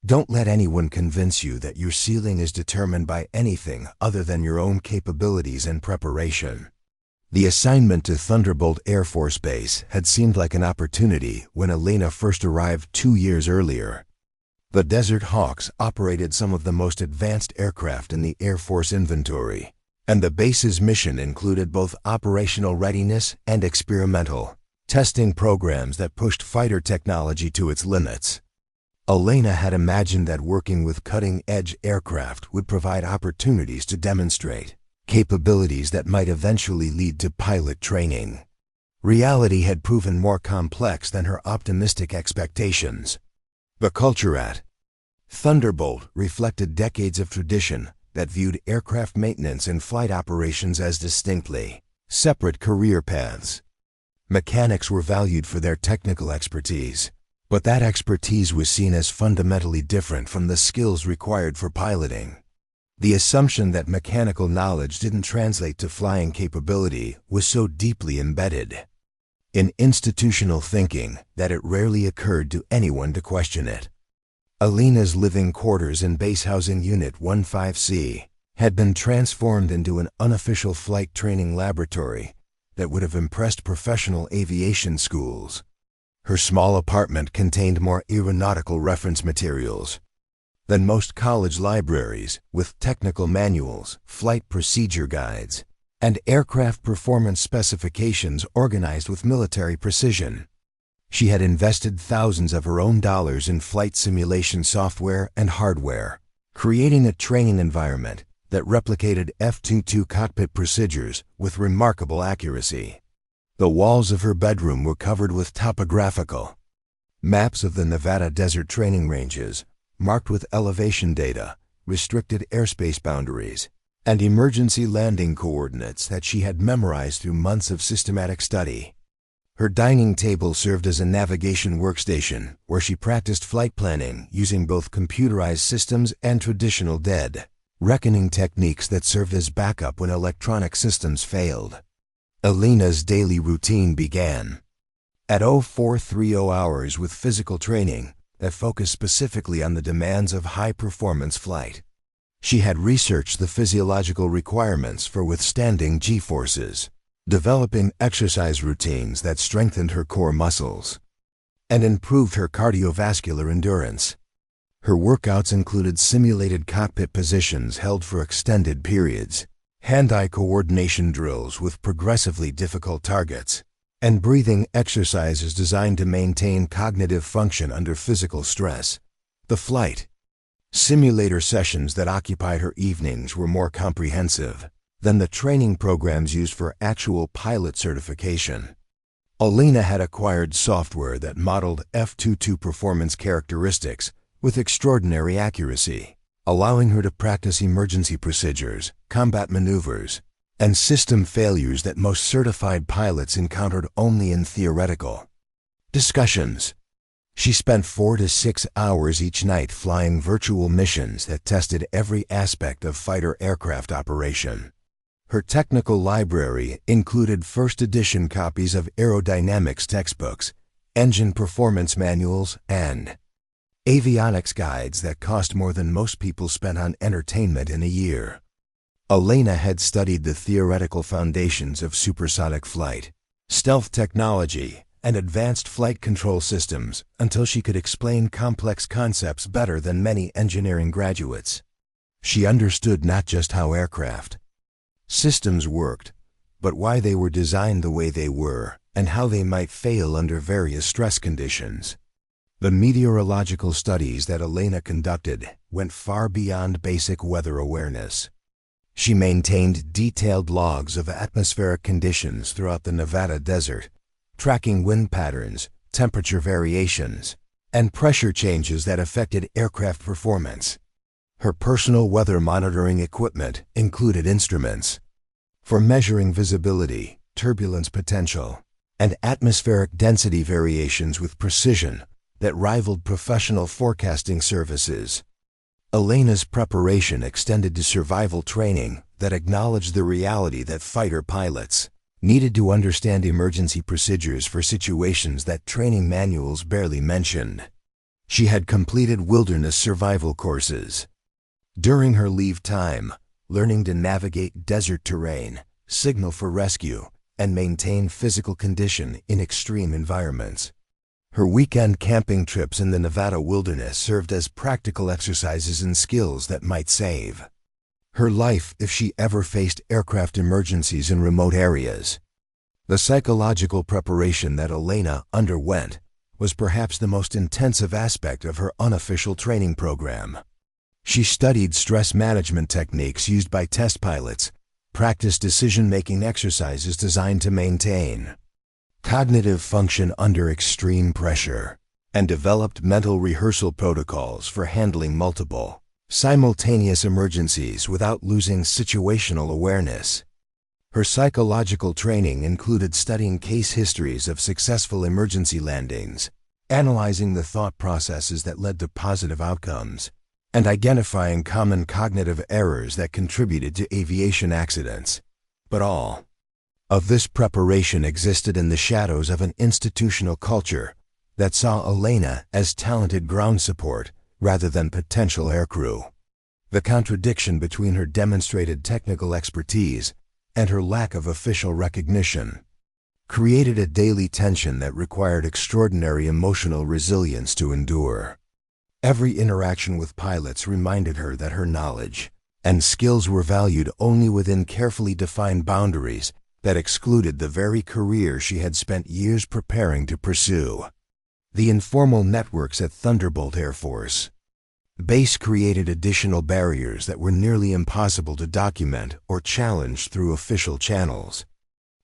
Don't let anyone convince you that your ceiling is determined by anything other than your own capabilities and preparation. The assignment to Thunderbolt Air Force Base had seemed like an opportunity when Elena first arrived 2 years earlier. The Desert Hawks operated some of the most advanced aircraft in the Air Force inventory, and the base's mission included both operational readiness and experimental testing programs that pushed fighter technology to its limits. Elena had imagined that working with cutting-edge aircraft would provide opportunities to demonstrate capabilities that might eventually lead to pilot training. Reality had proven more complex than her optimistic expectations. The culture at Thunderbolt reflected decades of tradition that viewed aircraft maintenance and flight operations as distinctly separate career paths. Mechanics were valued for their technical expertise, but that expertise was seen as fundamentally different from the skills required for piloting. The assumption that mechanical knowledge didn't translate to flying capability was so deeply embedded in institutional thinking that it rarely occurred to anyone to question it. Elena's living quarters in Base Housing Unit 15C had been transformed into an unofficial flight training laboratory that would have impressed professional aviation schools. Her small apartment contained more aeronautical reference materials than most college libraries, with technical manuals, flight procedure guides, and aircraft performance specifications organized with military precision. She had invested thousands of her own dollars in flight simulation software and hardware, creating a training environment that replicated F-22 cockpit procedures with remarkable accuracy. The walls of her bedroom were covered with topographical maps of the Nevada desert training ranges, marked with elevation data, restricted airspace boundaries, and emergency landing coordinates that she had memorized through months of systematic study. Her dining table served as a navigation workstation where she practiced flight planning using both computerized systems and traditional dead reckoning techniques that served as backup when electronic systems failed. Elena's daily routine began at 0430 hours with physical training that focused specifically on the demands of high-performance flight. She had researched the physiological requirements for withstanding G-forces, developing exercise routines that strengthened her core muscles and improved her cardiovascular endurance. Her workouts included simulated cockpit positions held for extended periods, hand-eye coordination drills with progressively difficult targets, and breathing exercises designed to maintain cognitive function under physical stress. The flight simulator sessions that occupied her evenings were more comprehensive than the training programs used for actual pilot certification. Elena had acquired software that modeled F-22 performance characteristics with extraordinary accuracy, allowing her to practice emergency procedures, combat maneuvers, and system failures that most certified pilots encountered only in theoretical discussions. She spent 4 to 6 hours each night flying virtual missions that tested every aspect of fighter aircraft operation. Her technical library included first-edition copies of aerodynamics textbooks, engine performance manuals, and avionics guides that cost more than most people spent on entertainment in a year. Elena had studied the theoretical foundations of supersonic flight, stealth technology, and advanced flight control systems until she could explain complex concepts better than many engineering graduates. She understood not just how aircraft systems worked, but why they were designed the way they were and how they might fail under various stress conditions. The meteorological studies that Elena conducted went far beyond basic weather awareness. She maintained detailed logs of atmospheric conditions throughout the Nevada desert, tracking wind patterns, temperature variations, and pressure changes that affected aircraft performance. Her personal weather monitoring equipment included instruments for measuring visibility, turbulence potential, and atmospheric density variations with precision that rivaled professional forecasting services. Elena's preparation extended to survival training that acknowledged the reality that fighter pilots needed to understand emergency procedures for situations that training manuals barely mentioned. She had completed wilderness survival courses. During her leave time, learning to navigate desert terrain, signal for rescue, and maintain physical condition in extreme environments. Her weekend camping trips in the Nevada wilderness served as practical exercises in skills that might save her life if she ever faced aircraft emergencies in remote areas. The psychological preparation that Elena underwent was perhaps the most intensive aspect of her unofficial training program. She studied stress management techniques used by test pilots, practiced decision-making exercises designed to maintain cognitive function under extreme pressure, and developed mental rehearsal protocols for handling multiple, simultaneous emergencies without losing situational awareness. Her psychological training included studying case histories of successful emergency landings, analyzing the thought processes that led to positive outcomes, and identifying common cognitive errors that contributed to aviation accidents. But all of this preparation existed in the shadows of an institutional culture that saw Elena as talented ground support rather than potential aircrew. The contradiction between her demonstrated technical expertise and her lack of official recognition created a daily tension that required extraordinary emotional resilience to endure. Every interaction with pilots reminded her that her knowledge and skills were valued only within carefully defined boundaries that excluded the very career she had spent years preparing to pursue. The informal networks at Thunderbolt Air Force Base created additional barriers that were nearly impossible to document or challenge through official channels.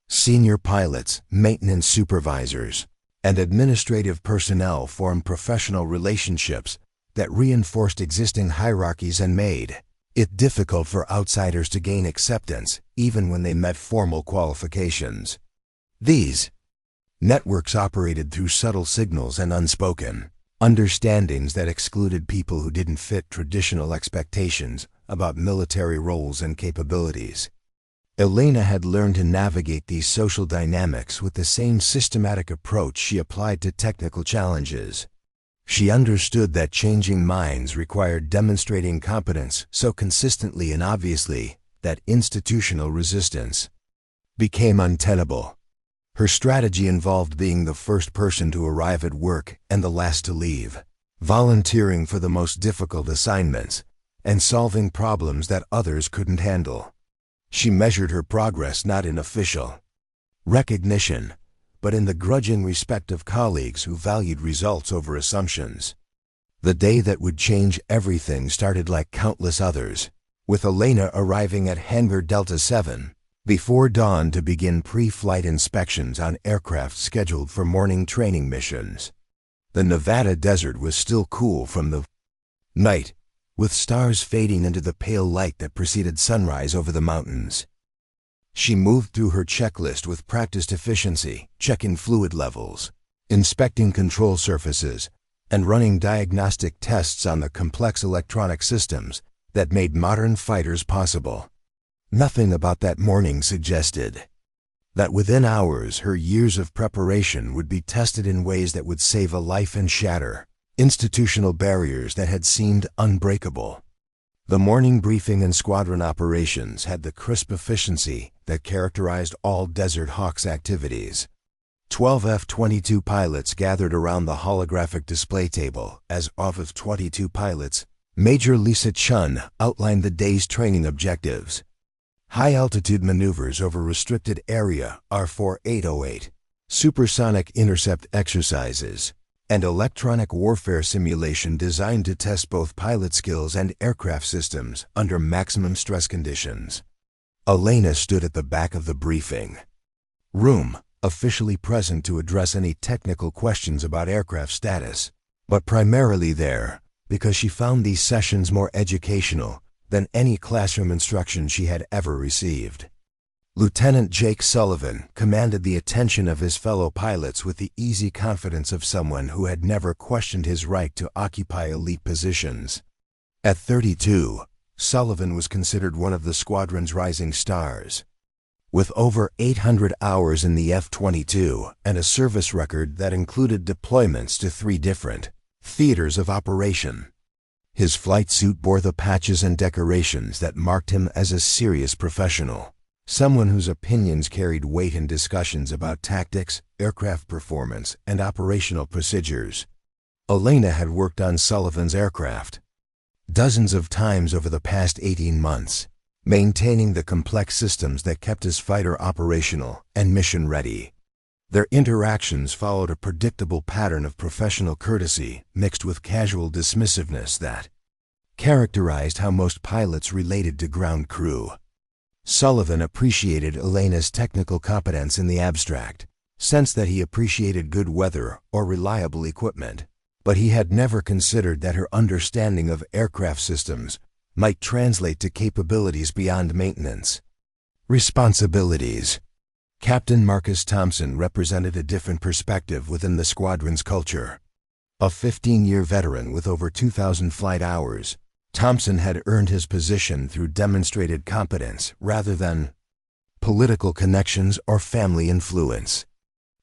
Senior pilots, maintenance supervisors, and administrative personnel formed professional relationships that reinforced existing hierarchies and made it difficult for outsiders to gain acceptance even when they met formal qualifications. These networks operated through subtle signals and unspoken understandings that excluded people who didn't fit traditional expectations about military roles and capabilities. Elena had learned to navigate these social dynamics with the same systematic approach she applied to technical challenges. She understood that changing minds required demonstrating competence so consistently and obviously that institutional resistance became untenable. Her strategy involved being the first person to arrive at work and the last to leave, volunteering for the most difficult assignments, and solving problems that others couldn't handle. She measured her progress not in official recognition, but in the grudging respect of colleagues who valued results over assumptions. The day that would change everything started like countless others, with Elena arriving at Hangar Delta 7 before dawn to begin pre-flight inspections on aircraft scheduled for morning training missions. The Nevada desert was still cool from the night, with stars fading into the pale light that preceded sunrise over the mountains. She moved through her checklist with practiced efficiency, checking fluid levels, inspecting control surfaces, and running diagnostic tests on the complex electronic systems that made modern fighters possible. Nothing about that morning suggested that within hours her years of preparation would be tested in ways that would save a life and shatter institutional barriers that had seemed unbreakable. The morning briefing and squadron operations had the crisp efficiency that characterized all Desert Hawk's activities. 12 F-22 pilots gathered around the holographic display table as F-22 pilots, Major Lisa Chun outlined the day's training objectives. High-altitude maneuvers over restricted area R-4808, supersonic intercept exercises, and electronic warfare simulation designed to test both pilot skills and aircraft systems under maximum stress conditions. Elena stood at the back of the briefing room, officially present to address any technical questions about aircraft status, but primarily there because she found these sessions more educational than any classroom instruction she had ever received. Lieutenant Jake Sullivan commanded the attention of his fellow pilots with the easy confidence of someone who had never questioned his right to occupy elite positions. At 32, Sullivan was considered one of the squadron's rising stars. With over 800 hours in the F-22 and a service record that included deployments to 3 different Theaters of operation. His flight suit bore the patches and decorations that marked him as a serious professional, someone whose opinions carried weight in discussions about tactics, aircraft performance, and operational procedures. Elena had worked on Sullivan's aircraft dozens of times over the past 18 months, maintaining the complex systems that kept his fighter operational and mission-ready. Their interactions followed a predictable pattern of professional courtesy mixed with casual dismissiveness that characterized how most pilots related to ground crew. Sullivan appreciated Elena's technical competence in the abstract, sensed that he appreciated good weather or reliable equipment, but he had never considered that her understanding of aircraft systems might translate to capabilities beyond maintenance. Responsibilities. Captain Marcus Thompson represented a different perspective within the squadron's culture. A 15-year veteran with over 2,000 flight hours, Thompson had earned his position through demonstrated competence rather than political connections or family influence.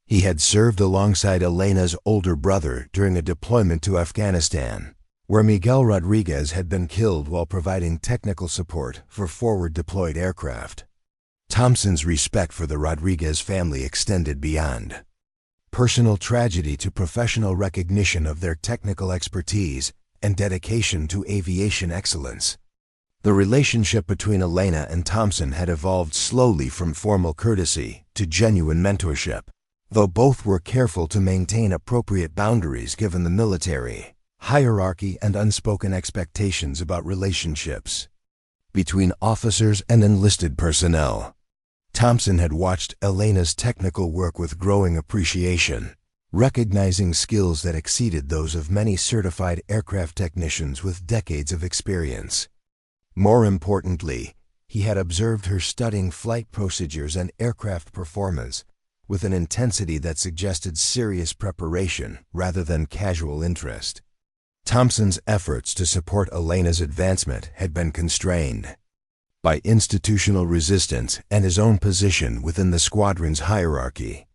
He had served alongside Elena's older brother during a deployment to Afghanistan, where Miguel Rodriguez had been killed while providing technical support for forward-deployed aircraft. Thompson's respect for the Rodriguez family extended beyond personal tragedy to professional recognition of their technical expertise and dedication to aviation excellence. The relationship between Elena and Thompson had evolved slowly from formal courtesy to genuine mentorship, though both were careful to maintain appropriate boundaries given the military hierarchy and unspoken expectations about relationships between officers and enlisted personnel. Thompson had watched Elena's technical work with growing appreciation, recognizing skills that exceeded those of many certified aircraft technicians with decades of experience. More importantly, he had observed her studying flight procedures and aircraft performance with an intensity that suggested serious preparation rather than casual interest. Thompson's efforts to support Elena's advancement had been constrained by institutional resistance and his own position within the squadron's hierarchy.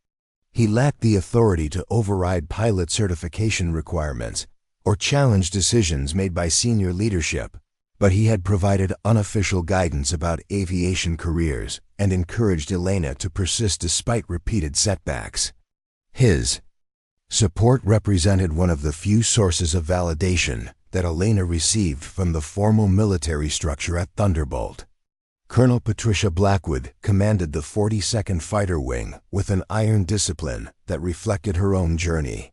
He lacked the authority to override pilot certification requirements or challenge decisions made by senior leadership, but he had provided unofficial guidance about aviation careers and encouraged Elena to persist despite repeated setbacks. His support represented one of the few sources of validation that Elena received from the formal military structure at Thunderbolt. Colonel Patricia Blackwood commanded the 42nd Fighter Wing with an iron discipline that reflected her own journey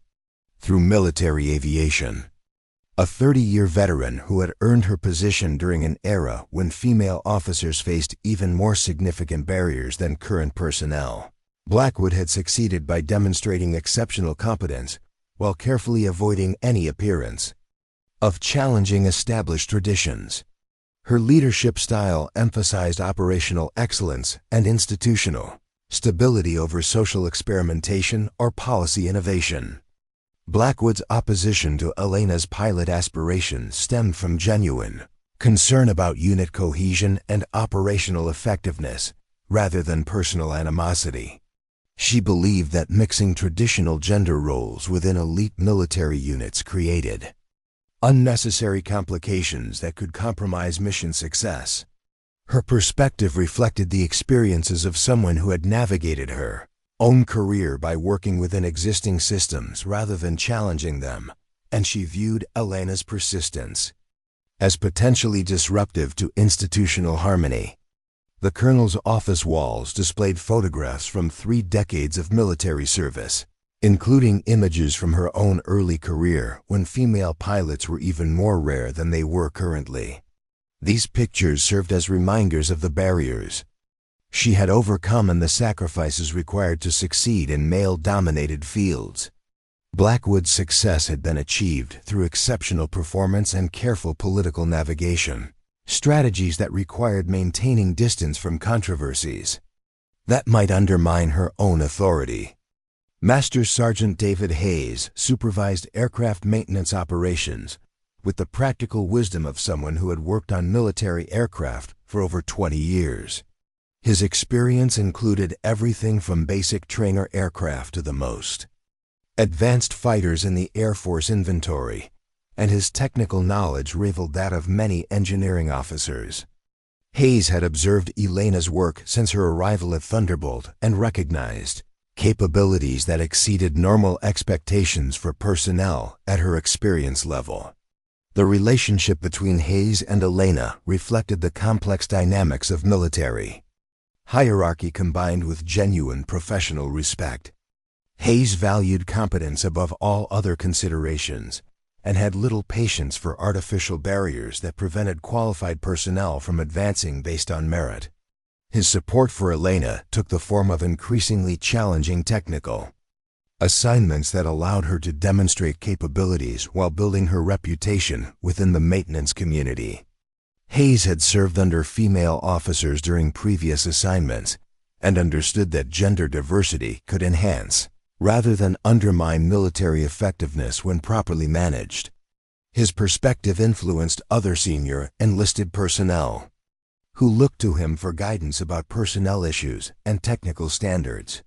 through military aviation. A 30-year veteran who had earned her position during an era when female officers faced even more significant barriers than current personnel. Blackwood had succeeded by demonstrating exceptional competence while carefully avoiding any appearance of challenging established traditions. Her leadership style emphasized operational excellence and institutional stability over social experimentation or policy innovation. Blackwood's opposition to Elena's pilot aspirations stemmed from genuine concern about unit cohesion and operational effectiveness rather than personal animosity. She believed that mixing traditional gender roles within elite military units created unnecessary complications that could compromise mission success. Her perspective reflected the experiences of someone who had navigated her own career by working within existing systems rather than challenging them, and she viewed Elena's persistence as potentially disruptive to institutional harmony. The colonel's office walls displayed photographs from 3 decades of military service, including images from her own early career when female pilots were even more rare than they were currently. These pictures served as reminders of the barriers she had overcome and the sacrifices required to succeed in male-dominated fields. Blackwood's success had been achieved through exceptional performance and careful political navigation, strategies that required maintaining distance from controversies that might undermine her own authority. Master Sergeant David Hayes supervised aircraft maintenance operations with the practical wisdom of someone who had worked on military aircraft for over 20 years. His experience included everything from basic trainer aircraft to the most advanced fighters in the Air Force inventory, and his technical knowledge rivaled that of many engineering officers. Hayes had observed Elena's work since her arrival at Thunderbolt and recognized capabilities that exceeded normal expectations for personnel at her experience level. The relationship between Hayes and Elena reflected the complex dynamics of military hierarchy combined with genuine professional respect. Hayes valued competence above all other considerations and had little patience for artificial barriers that prevented qualified personnel from advancing based on merit. His support for Elena took the form of increasingly challenging technical assignments that allowed her to demonstrate capabilities while building her reputation within the maintenance community. Hayes had served under female officers during previous assignments and understood that gender diversity could enhance, rather than undermine, military effectiveness when properly managed. His perspective influenced other senior enlisted personnel, who looked to him for guidance about personnel issues and technical standards.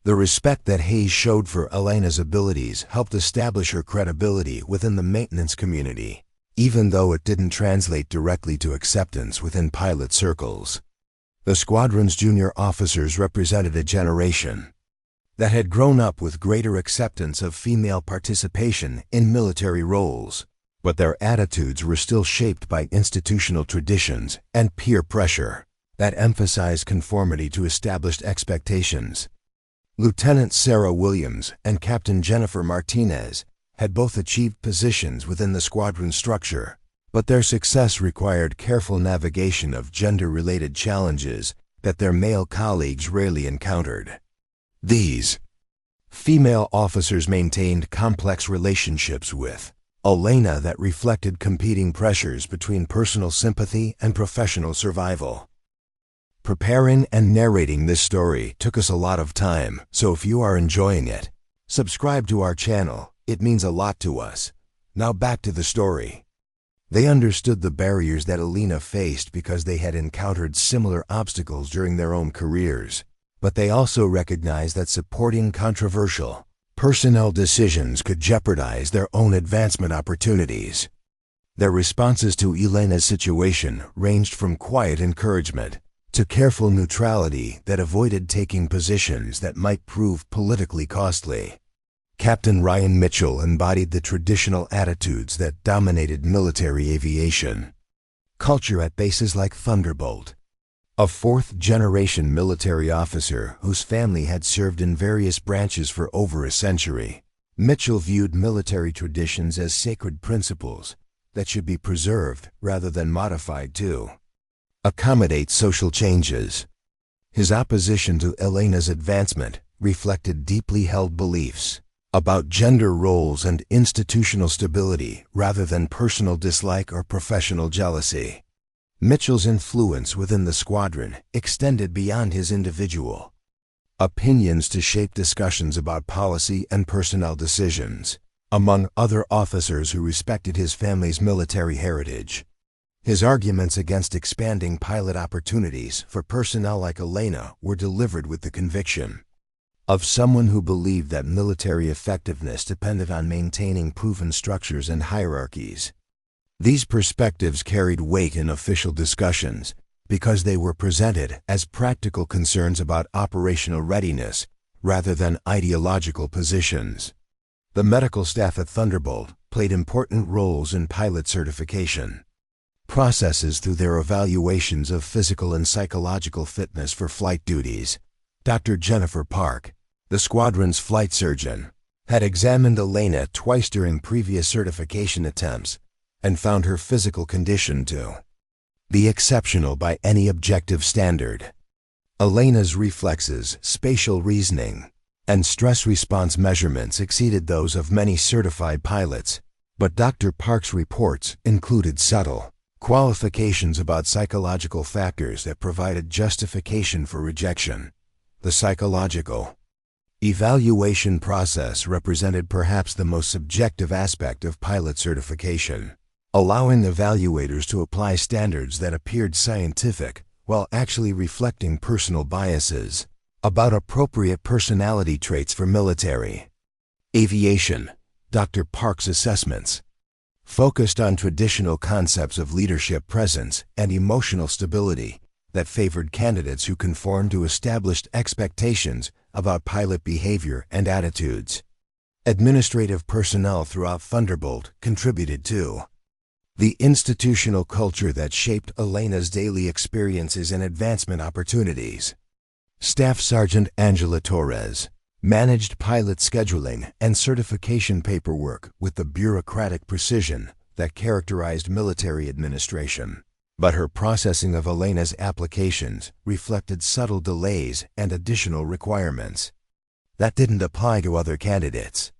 The respect that Hayes showed for Elena's abilities helped establish her credibility within the maintenance community, even though it didn't translate directly to acceptance within pilot circles. The squadron's junior officers represented a generation that had grown up with greater acceptance of female participation in military roles, but their attitudes were still shaped by institutional traditions and peer pressure that emphasized conformity to established expectations. Lieutenant Sarah Williams and Captain Jennifer Martinez had both achieved positions within the squadron structure, but their success required careful navigation of gender-related challenges that their male colleagues rarely encountered. These female officers maintained complex relationships with Elena that reflected competing pressures between personal sympathy and professional survival. Preparing and narrating this story took us a lot of time, so if you are enjoying it, subscribe to our channel. It means a lot to us. Now back to the story. They understood the barriers that Elena faced because they had encountered similar obstacles during their own careers, but they also recognized that supporting controversial personnel decisions could jeopardize their own advancement opportunities. Their responses to Elena's situation ranged from quiet encouragement to careful neutrality that avoided taking positions that might prove politically costly. Captain Ryan Mitchell embodied the traditional attitudes that dominated military aviation culture at bases like Thunderbolt. A fourth-generation military officer whose family had served in various branches for over a century, Mitchell viewed military traditions as sacred principles that should be preserved rather than modified to accommodate social changes. His opposition to Elena's advancement reflected deeply held beliefs about gender roles and institutional stability rather than personal dislike or professional jealousy. Mitchell's influence within the squadron extended beyond his individual opinions to shape discussions about policy and personnel decisions among other officers who respected his family's military heritage. His arguments against expanding pilot opportunities for personnel like Elena were delivered with the conviction of someone who believed that military effectiveness depended on maintaining proven structures and hierarchies. These perspectives carried weight in official discussions because they were presented as practical concerns about operational readiness rather than ideological positions. The medical staff at Thunderbolt played important roles in pilot certification processes through their evaluations of physical and psychological fitness for flight duties. Dr. Jennifer Park, the squadron's flight surgeon, had examined Elena twice during previous certification attempts and found her physical condition to be exceptional by any objective standard. Elena's reflexes, spatial reasoning, and stress response measurements exceeded those of many certified pilots, but Dr. Park's reports included subtle qualifications about psychological factors that provided justification for rejection. The psychological evaluation process represented perhaps the most subjective aspect of pilot certification, allowing evaluators to apply standards that appeared scientific while actually reflecting personal biases about appropriate personality traits for military Aviation, Dr. Park's assessments, focused on traditional concepts of leadership presence and emotional stability that favored candidates who conformed to established expectations about pilot behavior and attitudes. Administrative personnel throughout Thunderbolt contributed too. The institutional culture that shaped Elena's daily experiences and advancement opportunities. Staff Sergeant Angela Torres managed pilot scheduling and certification paperwork with the bureaucratic precision that characterized military administration. But her processing of Elena's applications reflected subtle delays and additional requirements. That didn't apply to other candidates.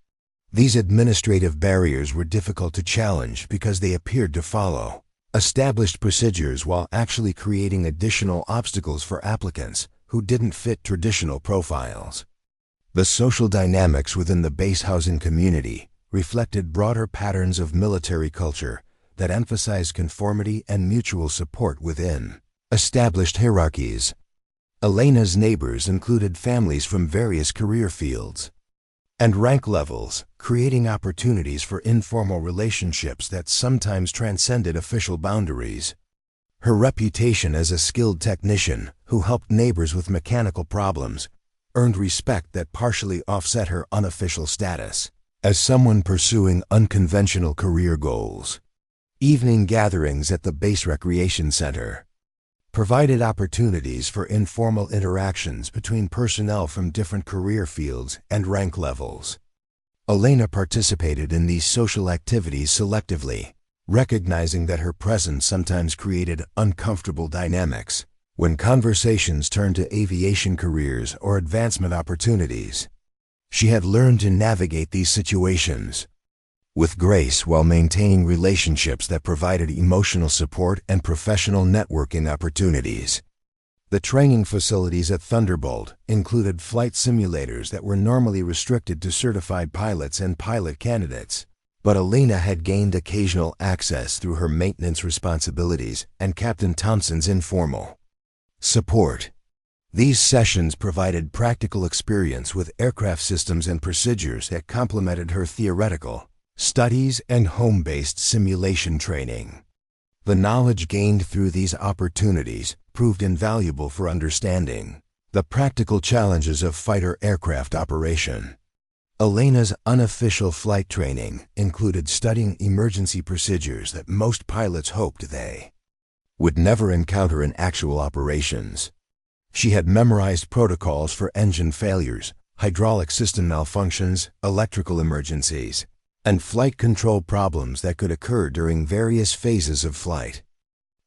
These administrative barriers were difficult to challenge because they appeared to follow established procedures while actually creating additional obstacles for applicants who didn't fit traditional profiles. The social dynamics within the base housing community reflected broader patterns of military culture that emphasized conformity and mutual support within established hierarchies. Elena's neighbors included families from various career fields and rank levels, creating opportunities for informal relationships that sometimes transcended official boundaries. Her reputation as a skilled technician who helped neighbors with mechanical problems earned respect that partially offset her unofficial status as someone pursuing unconventional career goals. Evening gatherings at the base recreation center provided opportunities for informal interactions between personnel from different career fields and rank levels. Elena participated in these social activities selectively, recognizing that her presence sometimes created uncomfortable dynamics when conversations turned to aviation careers or advancement opportunities. She had learned to navigate these situations with grace while maintaining relationships that provided emotional support and professional networking opportunities. The training facilities at Thunderbolt included flight simulators that were normally restricted to certified pilots and pilot candidates, but Elena had gained occasional access through her maintenance responsibilities and Captain Thompson's informal support. These sessions provided practical experience with aircraft systems and procedures that complemented her theoretical studies and home-based simulation training. The knowledge gained through these opportunities proved invaluable for understanding the practical challenges of fighter aircraft operation. Elena's unofficial flight training included studying emergency procedures that most pilots hoped they would never encounter in actual operations. She had memorized protocols for engine failures, hydraulic system malfunctions, electrical emergencies, and flight control problems that could occur during various phases of flight.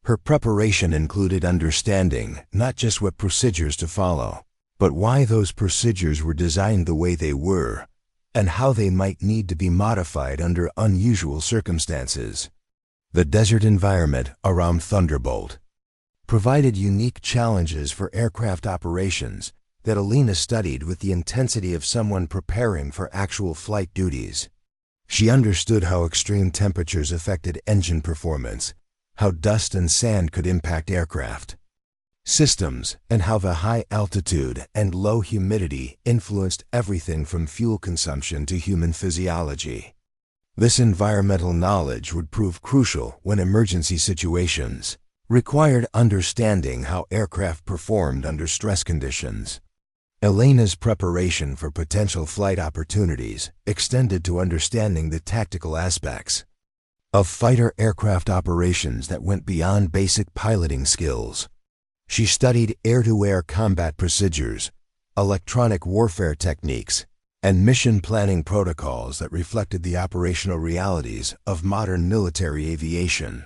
Her preparation included understanding not just what procedures to follow, but why those procedures were designed the way they were, and how they might need to be modified under unusual circumstances. The desert environment around Thunderbolt provided unique challenges for aircraft operations that Elena studied with the intensity of someone preparing for actual flight duties. She understood how extreme temperatures affected engine performance, how dust and sand could impact aircraft systems, and how the high altitude and low humidity influenced everything from fuel consumption to human physiology. This environmental knowledge would prove crucial when emergency situations required understanding how aircraft performed under stress conditions. Elena's preparation for potential flight opportunities extended to understanding the tactical aspects of fighter aircraft operations that went beyond basic piloting skills. She studied air-to-air combat procedures, electronic warfare techniques, and mission planning protocols that reflected the operational realities of modern military aviation.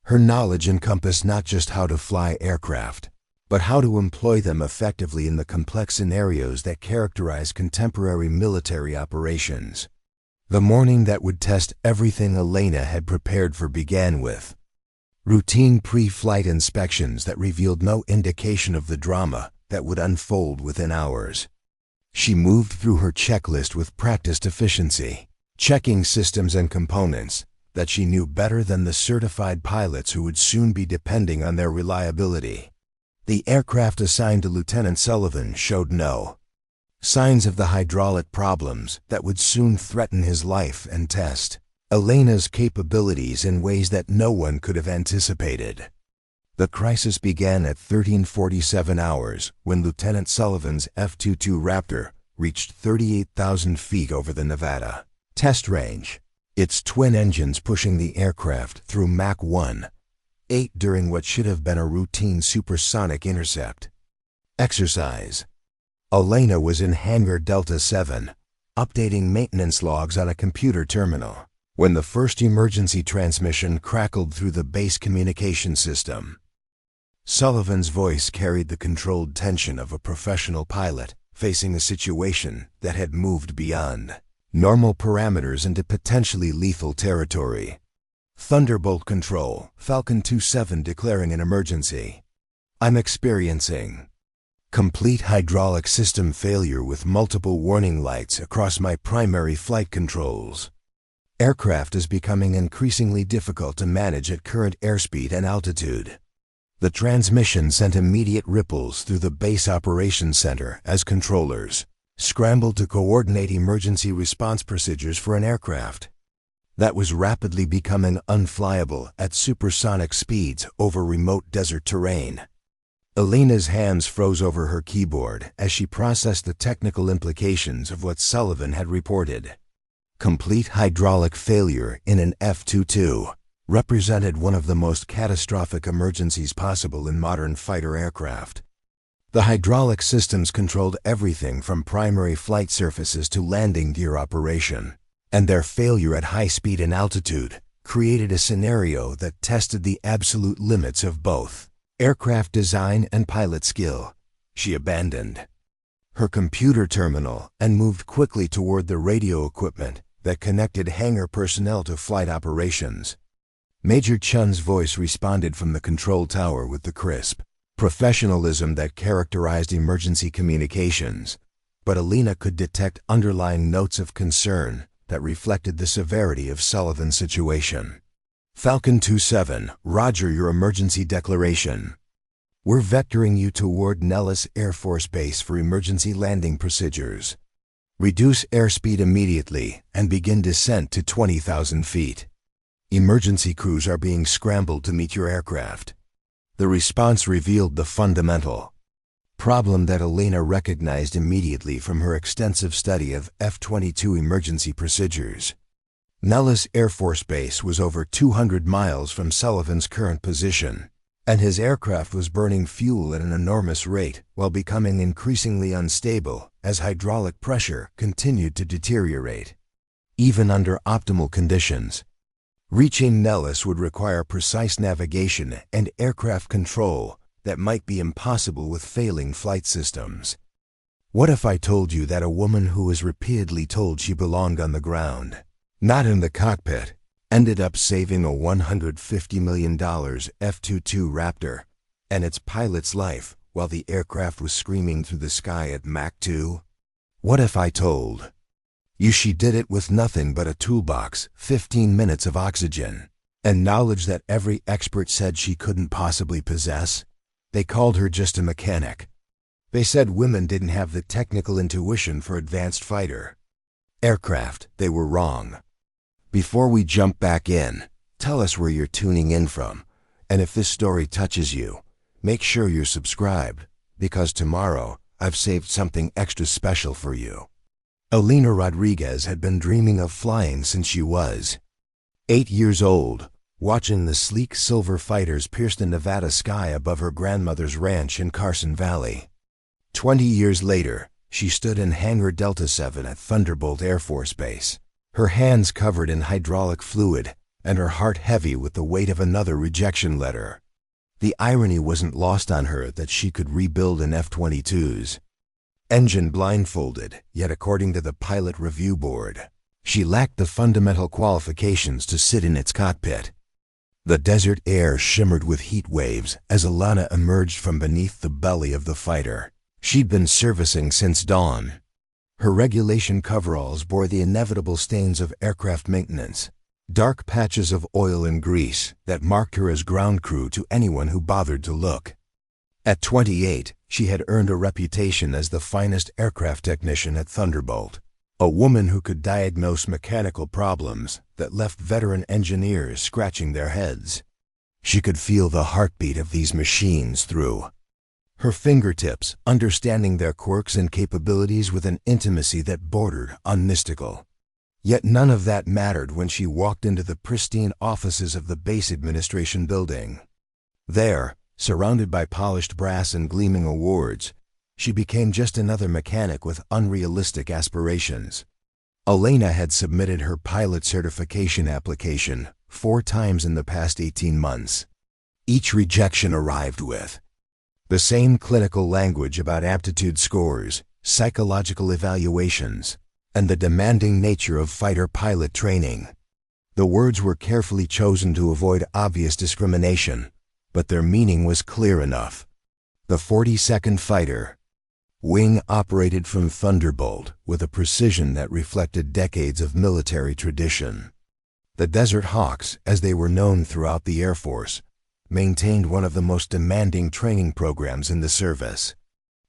Her knowledge encompassed not just how to fly aircraft, but how to employ them effectively in the complex scenarios that characterize contemporary military operations. The morning that would test everything Elena had prepared for began with routine pre-flight inspections that revealed no indication of the drama that would unfold within hours. She moved through her checklist with practiced efficiency, checking systems and components that she knew better than the certified pilots who would soon be depending on their reliability. The aircraft assigned to Lieutenant Sullivan showed no signs of the hydraulic problems that would soon threaten his life and test Elena's capabilities in ways that no one could have anticipated. The crisis began at 13:47 hours when Lieutenant Sullivan's F-22 Raptor reached 38,000 feet over the Nevada test range, its twin engines pushing the aircraft through Mach 1.8 during what should have been a routine supersonic intercept exercise. Elena was in Hangar Delta 7, updating maintenance logs on a computer terminal, when the first emergency transmission crackled through the base communication system. Sullivan's voice carried the controlled tension of a professional pilot facing a situation that had moved beyond normal parameters into potentially lethal territory. Thunderbolt Control, Falcon 27 declaring an emergency. I'm experiencing complete hydraulic system failure with multiple warning lights across my primary flight controls. Aircraft is becoming increasingly difficult to manage at current airspeed and altitude. The transmission sent immediate ripples through the base operations center as controllers scrambled to coordinate emergency response procedures for an aircraft that was rapidly becoming unflyable at supersonic speeds over remote desert terrain. Elena's hands froze over her keyboard as she processed the technical implications of what Sullivan had reported. Complete hydraulic failure in an F-22 represented one of the most catastrophic emergencies possible in modern fighter aircraft. The hydraulic systems controlled everything from primary flight surfaces to landing gear operation, and their failure at high speed and altitude created a scenario that tested the absolute limits of both aircraft design and pilot skill. She abandoned her computer terminal and moved quickly toward the radio equipment that connected hangar personnel to flight operations. Major Chun's voice responded from the control tower with the crisp professionalism that characterized emergency communications, but Elena could detect underlying notes of concern that reflected the severity of Sullivan's situation. Falcon 27, roger your emergency declaration. We're vectoring you toward Nellis Air Force Base for emergency landing procedures. Reduce airspeed immediately and begin descent to 20,000 feet. Emergency crews are being scrambled to meet your aircraft. The response revealed the fundamental problem that Elena recognized immediately from her extensive study of F-22 emergency procedures. Nellis Air Force Base was over 200 miles from Sullivan's current position, and his aircraft was burning fuel at an enormous rate while becoming increasingly unstable as hydraulic pressure continued to deteriorate. Even under optimal conditions, reaching Nellis would require precise navigation and aircraft control that might be impossible with failing flight systems. What if I told you that a woman who was repeatedly told she belonged on the ground, not in the cockpit, ended up saving a $150 million F-22 Raptor and its pilot's life while the aircraft was screaming through the sky at Mach 2? What if I told you she did it with nothing but a toolbox, 15 minutes of oxygen, and knowledge that every expert said she couldn't possibly possess? They called her just a mechanic. They said women didn't have the technical intuition for advanced fighter aircraft. They were wrong. Before we jump back in, tell us where you're tuning in from, and if this story touches you, make sure you're subscribed, because tomorrow I've saved something extra special for you. Elena Rodriguez had been dreaming of flying since she was 8 years old, watching the sleek silver fighters pierce the Nevada sky above her grandmother's ranch in Carson Valley. 20 years later, she stood in Hangar Delta 7 at Thunderbolt Air Force Base, her hands covered in hydraulic fluid and her heart heavy with the weight of another rejection letter. The irony wasn't lost on her that she could rebuild an F-22's engine blindfolded, yet according to the Pilot Review Board, she lacked the fundamental qualifications to sit in its cockpit. The desert air shimmered with heat waves as Elena emerged from beneath the belly of the fighter she'd been servicing since dawn. Her regulation coveralls bore the inevitable stains of aircraft maintenance, dark patches of oil and grease that marked her as ground crew to anyone who bothered to look. At 28, she had earned a reputation as the finest aircraft technician at Thunderbolt, a woman who could diagnose mechanical problems that left veteran engineers scratching their heads. She could feel the heartbeat of these machines through her fingertips, understanding their quirks and capabilities with an intimacy that bordered on mystical. Yet none of that mattered when she walked into the pristine offices of the base administration building. There, surrounded by polished brass and gleaming awards, she became just another mechanic with unrealistic aspirations. Elena had submitted her pilot certification application 4 times in the past 18 months. Each rejection arrived with the same clinical language about aptitude scores, psychological evaluations, and the demanding nature of fighter pilot training. The words were carefully chosen to avoid obvious discrimination, but their meaning was clear enough. The 42nd Fighter Wing operated from Thunderbolt with a precision that reflected decades of military tradition. The Desert Hawks, as they were known throughout the Air Force, maintained one of the most demanding training programs in the service.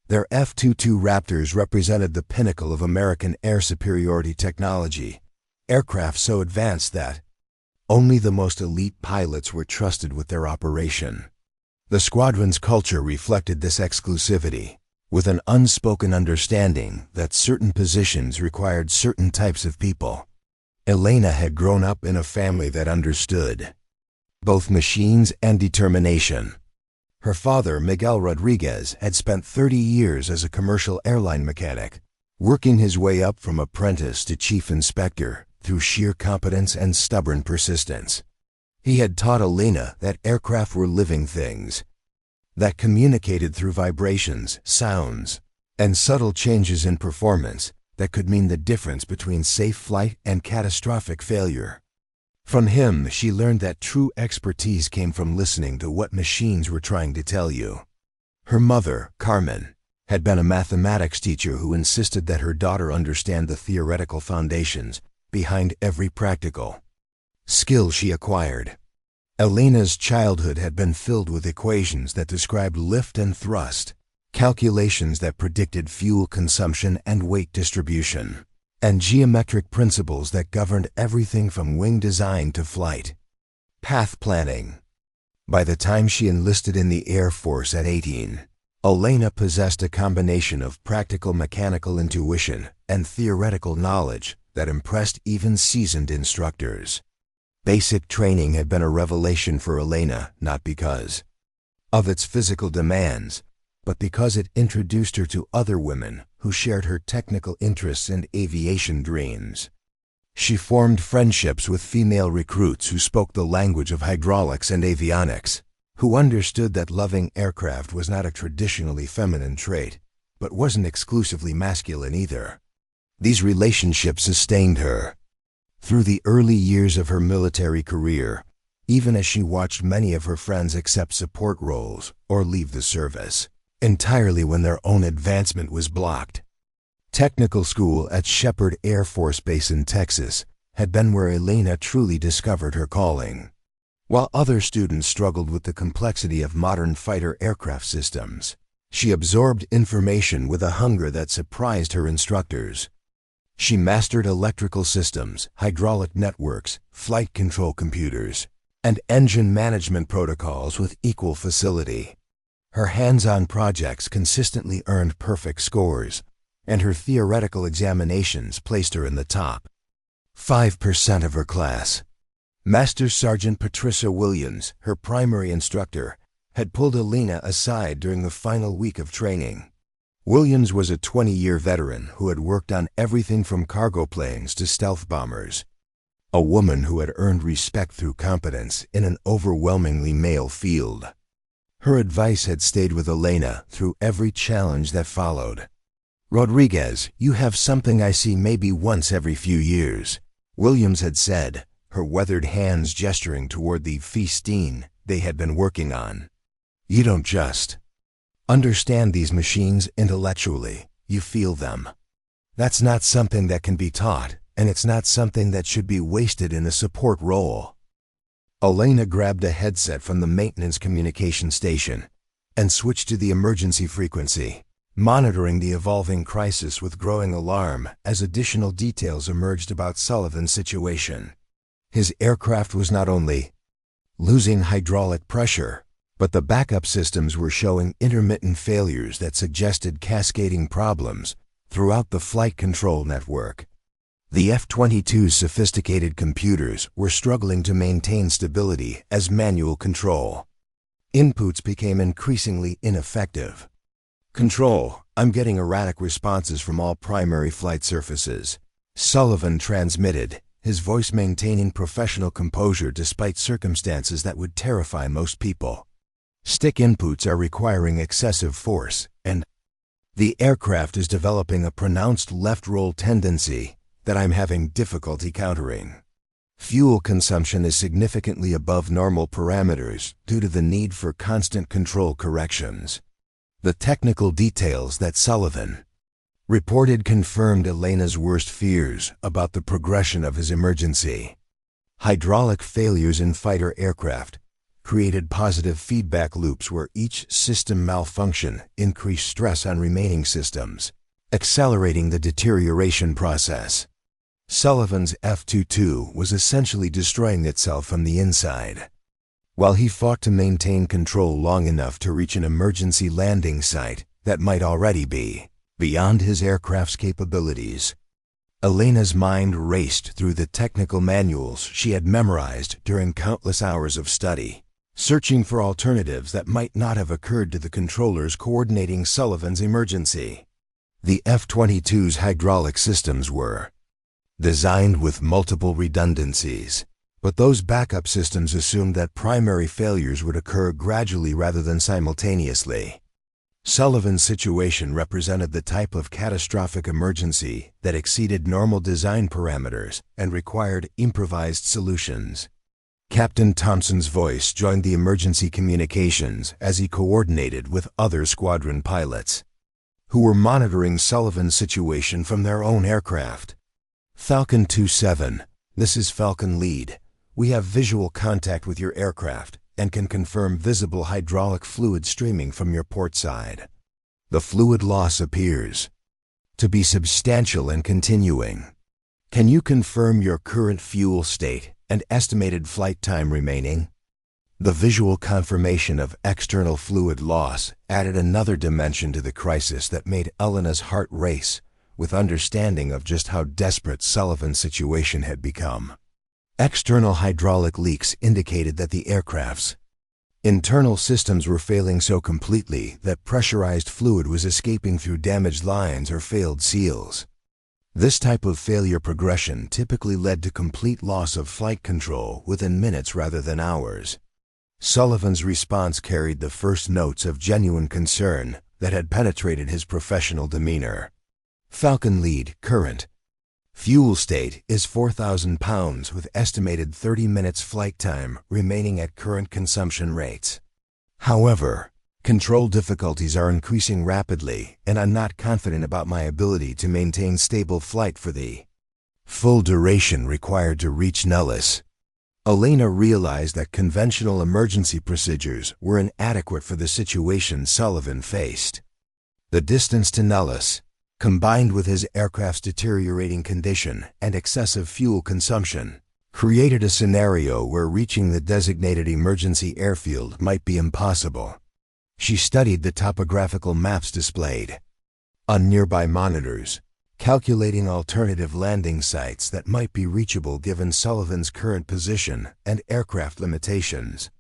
Their F-22 Raptors represented the pinnacle of American air superiority technology, aircraft so advanced that only the most elite pilots were trusted with their operation. The squadron's culture reflected this exclusivity, with an unspoken understanding that certain positions required certain types of people. Elena had grown up in a family that understood both machines and determination. Her father, Miguel Rodriguez, had spent 30 years as a commercial airline mechanic, working his way up from apprentice to chief inspector through sheer competence and stubborn persistence. He had taught Elena that aircraft were living things that communicated through vibrations, sounds, and subtle changes in performance that could mean the difference between safe flight and catastrophic failure. From him, she learned that true expertise came from listening to what machines were trying to tell you. Her mother, Carmen, had been a mathematics teacher who insisted that her daughter understand the theoretical foundations behind every practical skill she acquired. Elena's childhood had been filled with equations that described lift and thrust, calculations that predicted fuel consumption and weight distribution, and geometric principles that governed everything from wing design to flight path planning. By the time she enlisted in the Air Force at 18, Elena possessed a combination of practical mechanical intuition and theoretical knowledge that impressed even seasoned instructors. Basic training had been a revelation for Elena, not because of its physical demands, but because it introduced her to other women who shared her technical interests and aviation dreams. She formed friendships with female recruits who spoke the language of hydraulics and avionics, who understood that loving aircraft was not a traditionally feminine trait, but wasn't exclusively masculine either. These relationships sustained her through the early years of her military career, even as she watched many of her friends accept support roles or leave the service entirely when their own advancement was blocked. Technical school at Shepard Air Force Base in Texas had been where Elena truly discovered her calling. While other students struggled with the complexity of modern fighter aircraft systems, she absorbed information with a hunger that surprised her instructors. She mastered electrical systems, hydraulic networks, flight control computers, and engine management protocols with equal facility. Her hands-on projects consistently earned perfect scores, and her theoretical examinations placed her in the top 5% of her class. Master Sergeant Patricia Williams, her primary instructor, had pulled Elena aside during the final week of training. Williams was a 20-year veteran who had worked on everything from cargo planes to stealth bombers, a woman who had earned respect through competence in an overwhelmingly male field. Her advice had stayed with Elena through every challenge that followed. "Rodriguez, you have something I see maybe once every few years," Williams had said, her weathered hands gesturing toward the feastine they had been working on. "You don't just understand these machines intellectually, you feel them. That's not something that can be taught, and it's not something that should be wasted in a support role." Elena grabbed a headset from the maintenance communication station and switched to the emergency frequency, monitoring the evolving crisis with growing alarm as additional details emerged about Sullivan's situation. His aircraft was not only losing hydraulic pressure, but the backup systems were showing intermittent failures that suggested cascading problems throughout the flight control network. The F-22's sophisticated computers were struggling to maintain stability as manual control. Inputs became increasingly ineffective. "Control, I'm getting erratic responses from all primary flight surfaces," Sullivan transmitted, his voice maintaining professional composure despite circumstances that would terrify most people. "Stick inputs are requiring excessive force, and the aircraft is developing a pronounced left roll tendency that I'm having difficulty countering. Fuel consumption is significantly above normal parameters due to the need for constant control corrections." The technical details that Sullivan reported confirmed Elena's worst fears about the progression of his emergency. Hydraulic failures in fighter aircraft created positive feedback loops where each system malfunction increased stress on remaining systems, accelerating the deterioration process. Sullivan's F-22 was essentially destroying itself from the inside. While he fought to maintain control long enough to reach an emergency landing site that might already be beyond his aircraft's capabilities, Elena's mind raced through the technical manuals she had memorized during countless hours of study, searching for alternatives that might not have occurred to the controllers coordinating Sullivan's emergency. The F-22's hydraulic systems were designed with multiple redundancies, but those backup systems assumed that primary failures would occur gradually rather than simultaneously. Sullivan's situation represented the type of catastrophic emergency that exceeded normal design parameters and required improvised solutions. Captain Thompson's voice joined the emergency communications as he coordinated with other squadron pilots, who were monitoring Sullivan's situation from their own aircraft. "Falcon 27, this is Falcon Lead. We have visual contact with your aircraft and can confirm visible hydraulic fluid streaming from your port side. The fluid loss appears to be substantial and continuing. Can you confirm your current fuel state and estimated flight time remaining?" The visual confirmation of external fluid loss added another dimension to the crisis that made Elena's heart race with understanding of just how desperate Sullivan's situation had become. External hydraulic leaks indicated that the aircraft's internal systems were failing so completely that pressurized fluid was escaping through damaged lines or failed seals. This type of failure progression typically led to complete loss of flight control within minutes rather than hours. Sullivan's response carried the first notes of genuine concern that had penetrated his professional demeanor. "Falcon Lead, current fuel state is 4,000 pounds with estimated 30 minutes flight time remaining at current consumption rates. However, control difficulties are increasing rapidly and I'm not confident about my ability to maintain stable flight for the full duration required to reach Nellis." Elena realized that conventional emergency procedures were inadequate for the situation Sullivan faced. The distance to Nellis, combined with his aircraft's deteriorating condition and excessive fuel consumption, created a scenario where reaching the designated emergency airfield might be impossible. She studied the topographical maps displayed on nearby monitors, calculating alternative landing sites that might be reachable given Sullivan's current position and aircraft limitations.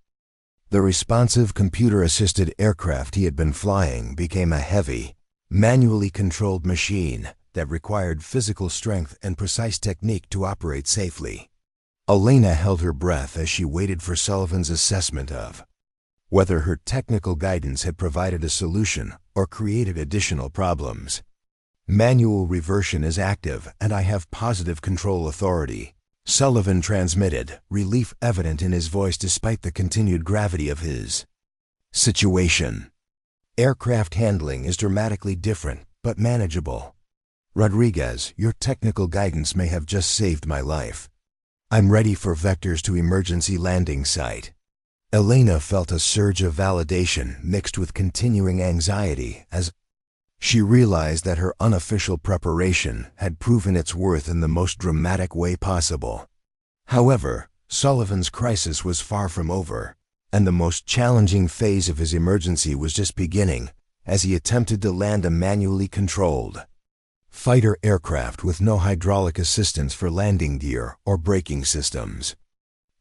The responsive computer-assisted aircraft he had been flying became a heavy, manually controlled machine that required physical strength and precise technique to operate safely. Elena held her breath as she waited for Sullivan's assessment of whether her technical guidance had provided a solution or created additional problems. "Manual reversion is active and I have positive control authority," Sullivan transmitted, relief evident in his voice despite the continued gravity of his situation. "Aircraft handling is dramatically different, but manageable. Rodriguez, your technical guidance may have just saved my life. I'm ready for vectors to emergency landing site." Elena felt a surge of validation mixed with continuing anxiety as she realized that her unofficial preparation had proven its worth in the most dramatic way possible. However, Sullivan's crisis was far from over, and the most challenging phase of his emergency was just beginning as he attempted to land a manually controlled fighter aircraft with no hydraulic assistance for landing gear or braking systems.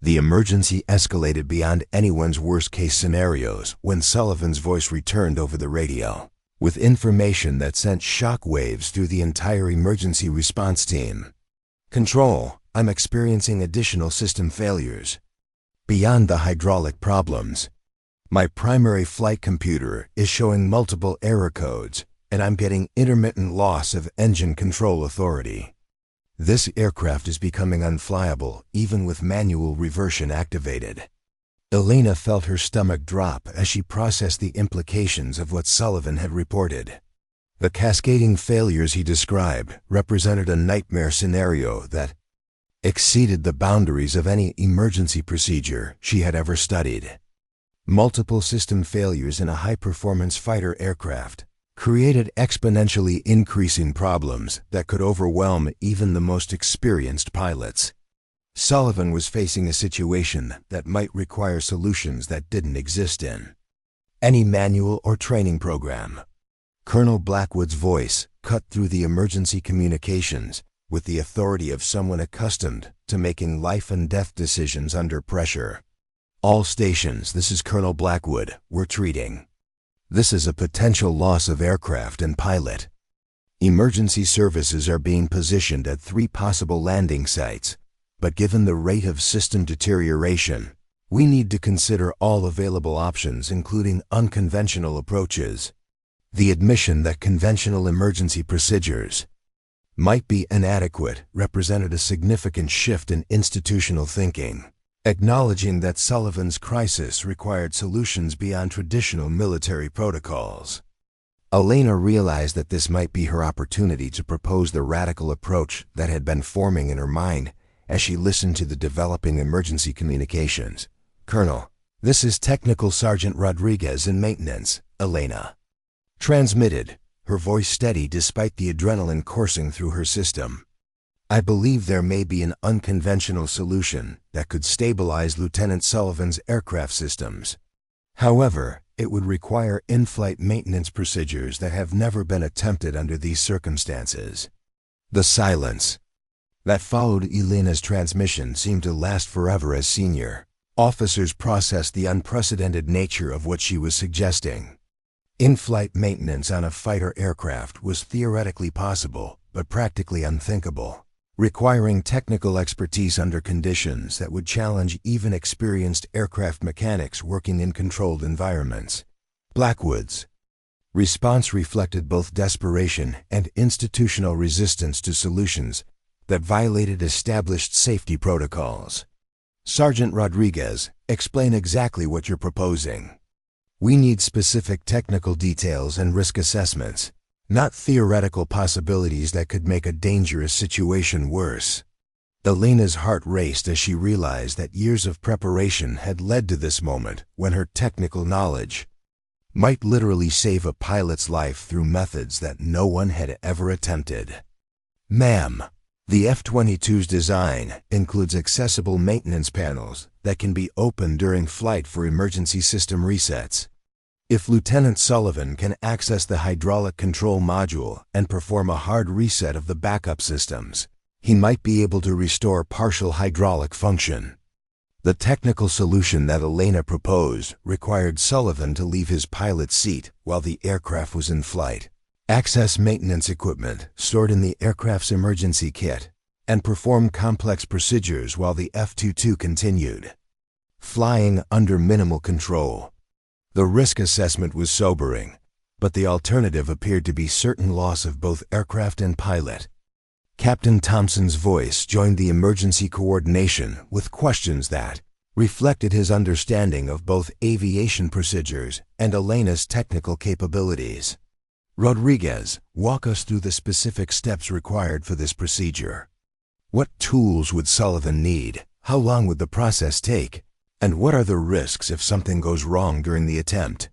The emergency escalated beyond anyone's worst-case scenarios when Sullivan's voice returned over the radio, with information that sent shock waves through the entire emergency response team. "Control, I'm experiencing additional system failures. Beyond the hydraulic problems, my primary flight computer is showing multiple error codes, and I'm getting intermittent loss of engine control authority. This aircraft is becoming unflyable even with manual reversion activated." Elena felt her stomach drop as she processed the implications of what Sullivan had reported. The cascading failures he described represented a nightmare scenario that exceeded the boundaries of any emergency procedure she had ever studied. Multiple system failures in a high-performance fighter aircraft created exponentially increasing problems that could overwhelm even the most experienced pilots. Sullivan was facing a situation that might require solutions that didn't exist in any manual or training program. Colonel Blackwood's voice cut through the emergency communications with the authority of someone accustomed to making life-and-death decisions under pressure. "All stations, this is Colonel Blackwood. We're treating. This is a potential loss of aircraft and pilot. Emergency services are being positioned at 3 possible landing sites, but given the rate of system deterioration, we need to consider all available options, including unconventional approaches." The admission that conventional emergency procedures might be inadequate represented a significant shift in institutional thinking, acknowledging that Sullivan's crisis required solutions beyond traditional military protocols. Elena realized that this might be her opportunity to propose the radical approach that had been forming in her mind as she listened to the developing emergency communications. "Colonel, this is Technical Sergeant Rodriguez in maintenance," Elena transmitted, her voice steady despite the adrenaline coursing through her system. "I believe there may be an unconventional solution that could stabilize Lieutenant Sullivan's aircraft systems. However, it would require in-flight maintenance procedures that have never been attempted under these circumstances." The silence that followed Elena's transmission seemed to last forever as senior officers processed the unprecedented nature of what she was suggesting. In-flight maintenance on a fighter aircraft was theoretically possible, but practically unthinkable, requiring technical expertise under conditions that would challenge even experienced aircraft mechanics working in controlled environments. Blackwood's response reflected both desperation and institutional resistance to solutions that violated established safety protocols. "Sergeant Rodriguez, explain exactly what you're proposing. We need specific technical details and risk assessments, not theoretical possibilities that could make a dangerous situation worse." Elena's heart raced as she realized that years of preparation had led to this moment when her technical knowledge might literally save a pilot's life through methods that no one had ever attempted. "Ma'am, the F-22's design includes accessible maintenance panels that can be opened during flight for emergency system resets. If Lieutenant Sullivan can access the hydraulic control module and perform a hard reset of the backup systems, he might be able to restore partial hydraulic function." The technical solution that Elena proposed required Sullivan to leave his pilot's seat while the aircraft was in flight, access maintenance equipment stored in the aircraft's emergency kit, and perform complex procedures while the F-22 continued flying under minimal control. The risk assessment was sobering, but the alternative appeared to be certain loss of both aircraft and pilot. Captain Thompson's voice joined the emergency coordination with questions that reflected his understanding of both aviation procedures and Elena's technical capabilities. "Rodriguez, walk us through the specific steps required for this procedure. What tools would Sullivan need? How long would the process take? And what are the risks if something goes wrong during the attempt?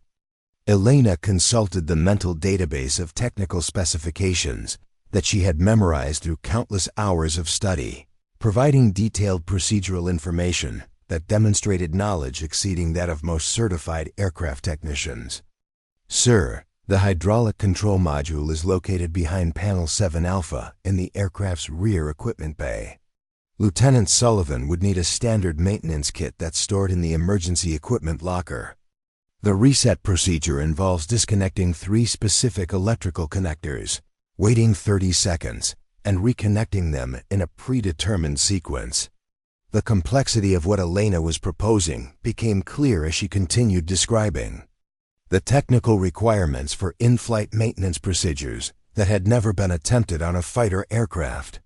Elena consulted the mental database of technical specifications that she had memorized through countless hours of study, providing detailed procedural information that demonstrated knowledge exceeding that of most certified aircraft technicians. Sir, the hydraulic control module is located behind Panel 7 Alpha in the aircraft's rear equipment bay. Lieutenant Sullivan would need a standard maintenance kit that's stored in the emergency equipment locker. The reset procedure involves disconnecting 3 specific electrical connectors, waiting 30 seconds, and reconnecting them in a predetermined sequence. The complexity of what Elena was proposing became clear as she continued describing the technical requirements for in-flight maintenance procedures that had never been attempted on a fighter aircraft.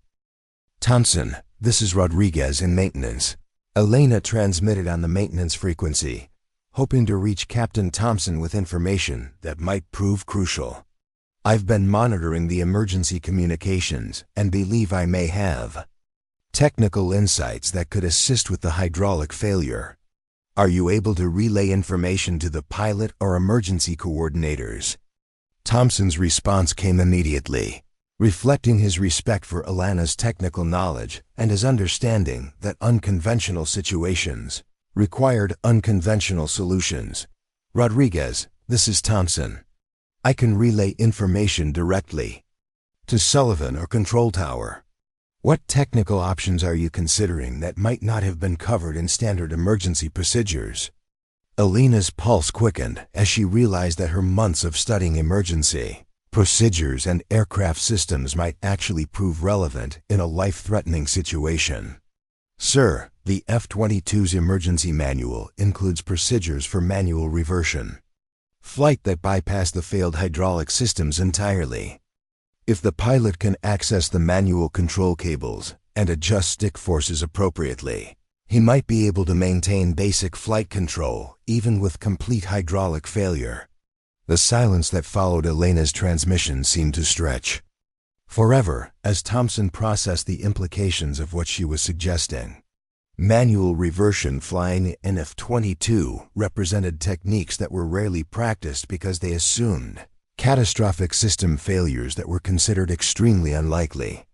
Thompson, this is Rodriguez in maintenance. Elena transmitted on the maintenance frequency, hoping to reach Captain Thompson with information that might prove crucial. I've been monitoring the emergency communications and believe I may have technical insights that could assist with the hydraulic failure. Are you able to relay information to the pilot or emergency coordinators? Thompson's response came immediately, reflecting his respect for Elena's technical knowledge and his understanding that unconventional situations required unconventional solutions. Rodriguez, this is Thompson. I can relay information directly to Sullivan or Control Tower. What technical options are you considering that might not have been covered in standard emergency procedures? Elena's pulse quickened as she realized that her months of studying emergency procedures and aircraft systems might actually prove relevant in a life-threatening situation. Sir, the F-22's emergency manual includes procedures for manual reversion, flight that bypass the failed hydraulic systems entirely. If the pilot can access the manual control cables and adjust stick forces appropriately, he might be able to maintain basic flight control even with complete hydraulic failure. The silence that followed Elena's transmission seemed to stretch forever as Thompson processed the implications of what she was suggesting. Manual reversion flying in F-22 represented techniques that were rarely practiced because they assumed catastrophic system failures that were considered extremely unlikely.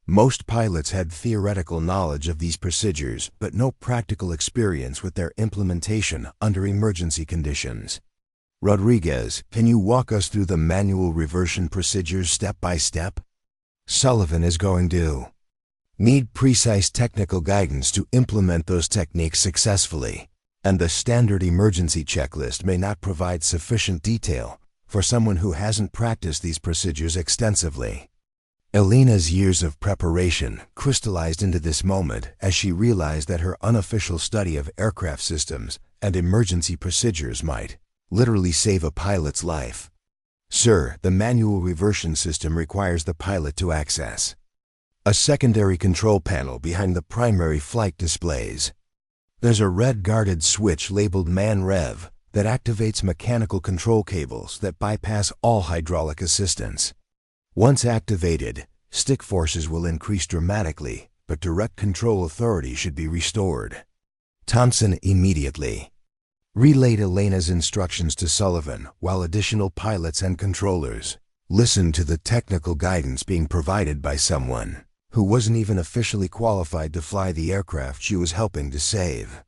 Most pilots had theoretical knowledge of these procedures, but no practical experience with their implementation under emergency conditions. Rodriguez, can you walk us through the manual reversion procedures step by step? Sullivan is going to need precise technical guidance to implement those techniques successfully, and the standard emergency checklist may not provide sufficient detail for someone who hasn't practiced these procedures extensively. Elena's years of preparation crystallized into this moment as she realized that her unofficial study of aircraft systems and emergency procedures might literally save a pilot's life. Sir, the manual reversion system requires the pilot to access a secondary control panel behind the primary flight displays. There's a red guarded switch labeled Man Rev that activates mechanical control cables that bypass all hydraulic assistance. Once activated, stick forces will increase dramatically, but direct control authority should be restored. Thompson immediately relayed Elena's instructions to Sullivan while additional pilots and controllers listened to the technical guidance being provided by someone who wasn't even officially qualified to fly the aircraft she was helping to save.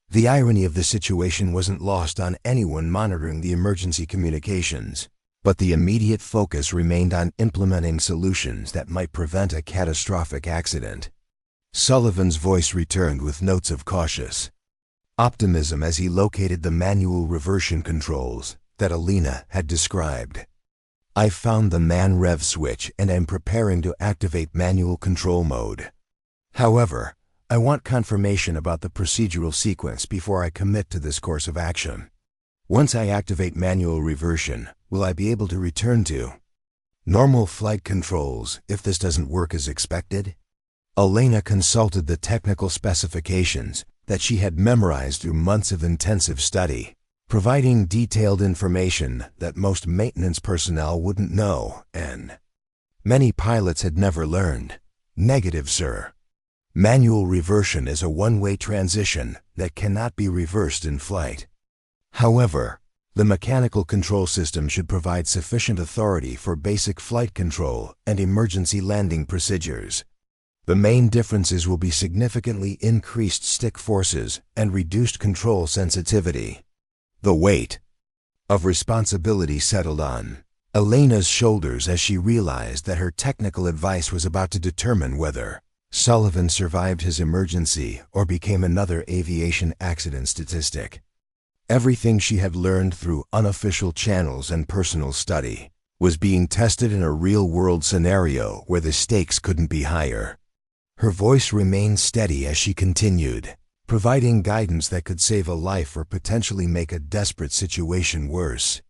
The irony of the situation wasn't lost on anyone monitoring the emergency communications, but the immediate focus remained on implementing solutions that might prevent a catastrophic accident. Sullivan's voice returned with notes of cautious optimism as he located the manual reversion controls that Elena had described. I found the Man Rev switch and am preparing to activate manual control mode. However, I want confirmation about the procedural sequence before I commit to this course of action. Once I activate manual reversion, will I be able to return to normal flight controls if this doesn't work as expected? Elena consulted the technical specifications that she had memorized through months of intensive study, providing detailed information that most maintenance personnel wouldn't know and many pilots had never learned. Negative, sir. Manual reversion is a one-way transition that cannot be reversed in flight. However, the mechanical control system should provide sufficient authority for basic flight control and emergency landing procedures. The main differences will be significantly increased stick forces and reduced control sensitivity. The weight of responsibility settled on Elena's shoulders as she realized that her technical advice was about to determine whether Sullivan survived his emergency or became another aviation accident statistic. Everything she had learned through unofficial channels and personal study was being tested in a real-world scenario where the stakes couldn't be higher. Her voice remained steady as she continued, providing guidance that could save a life or potentially make a desperate situation worse.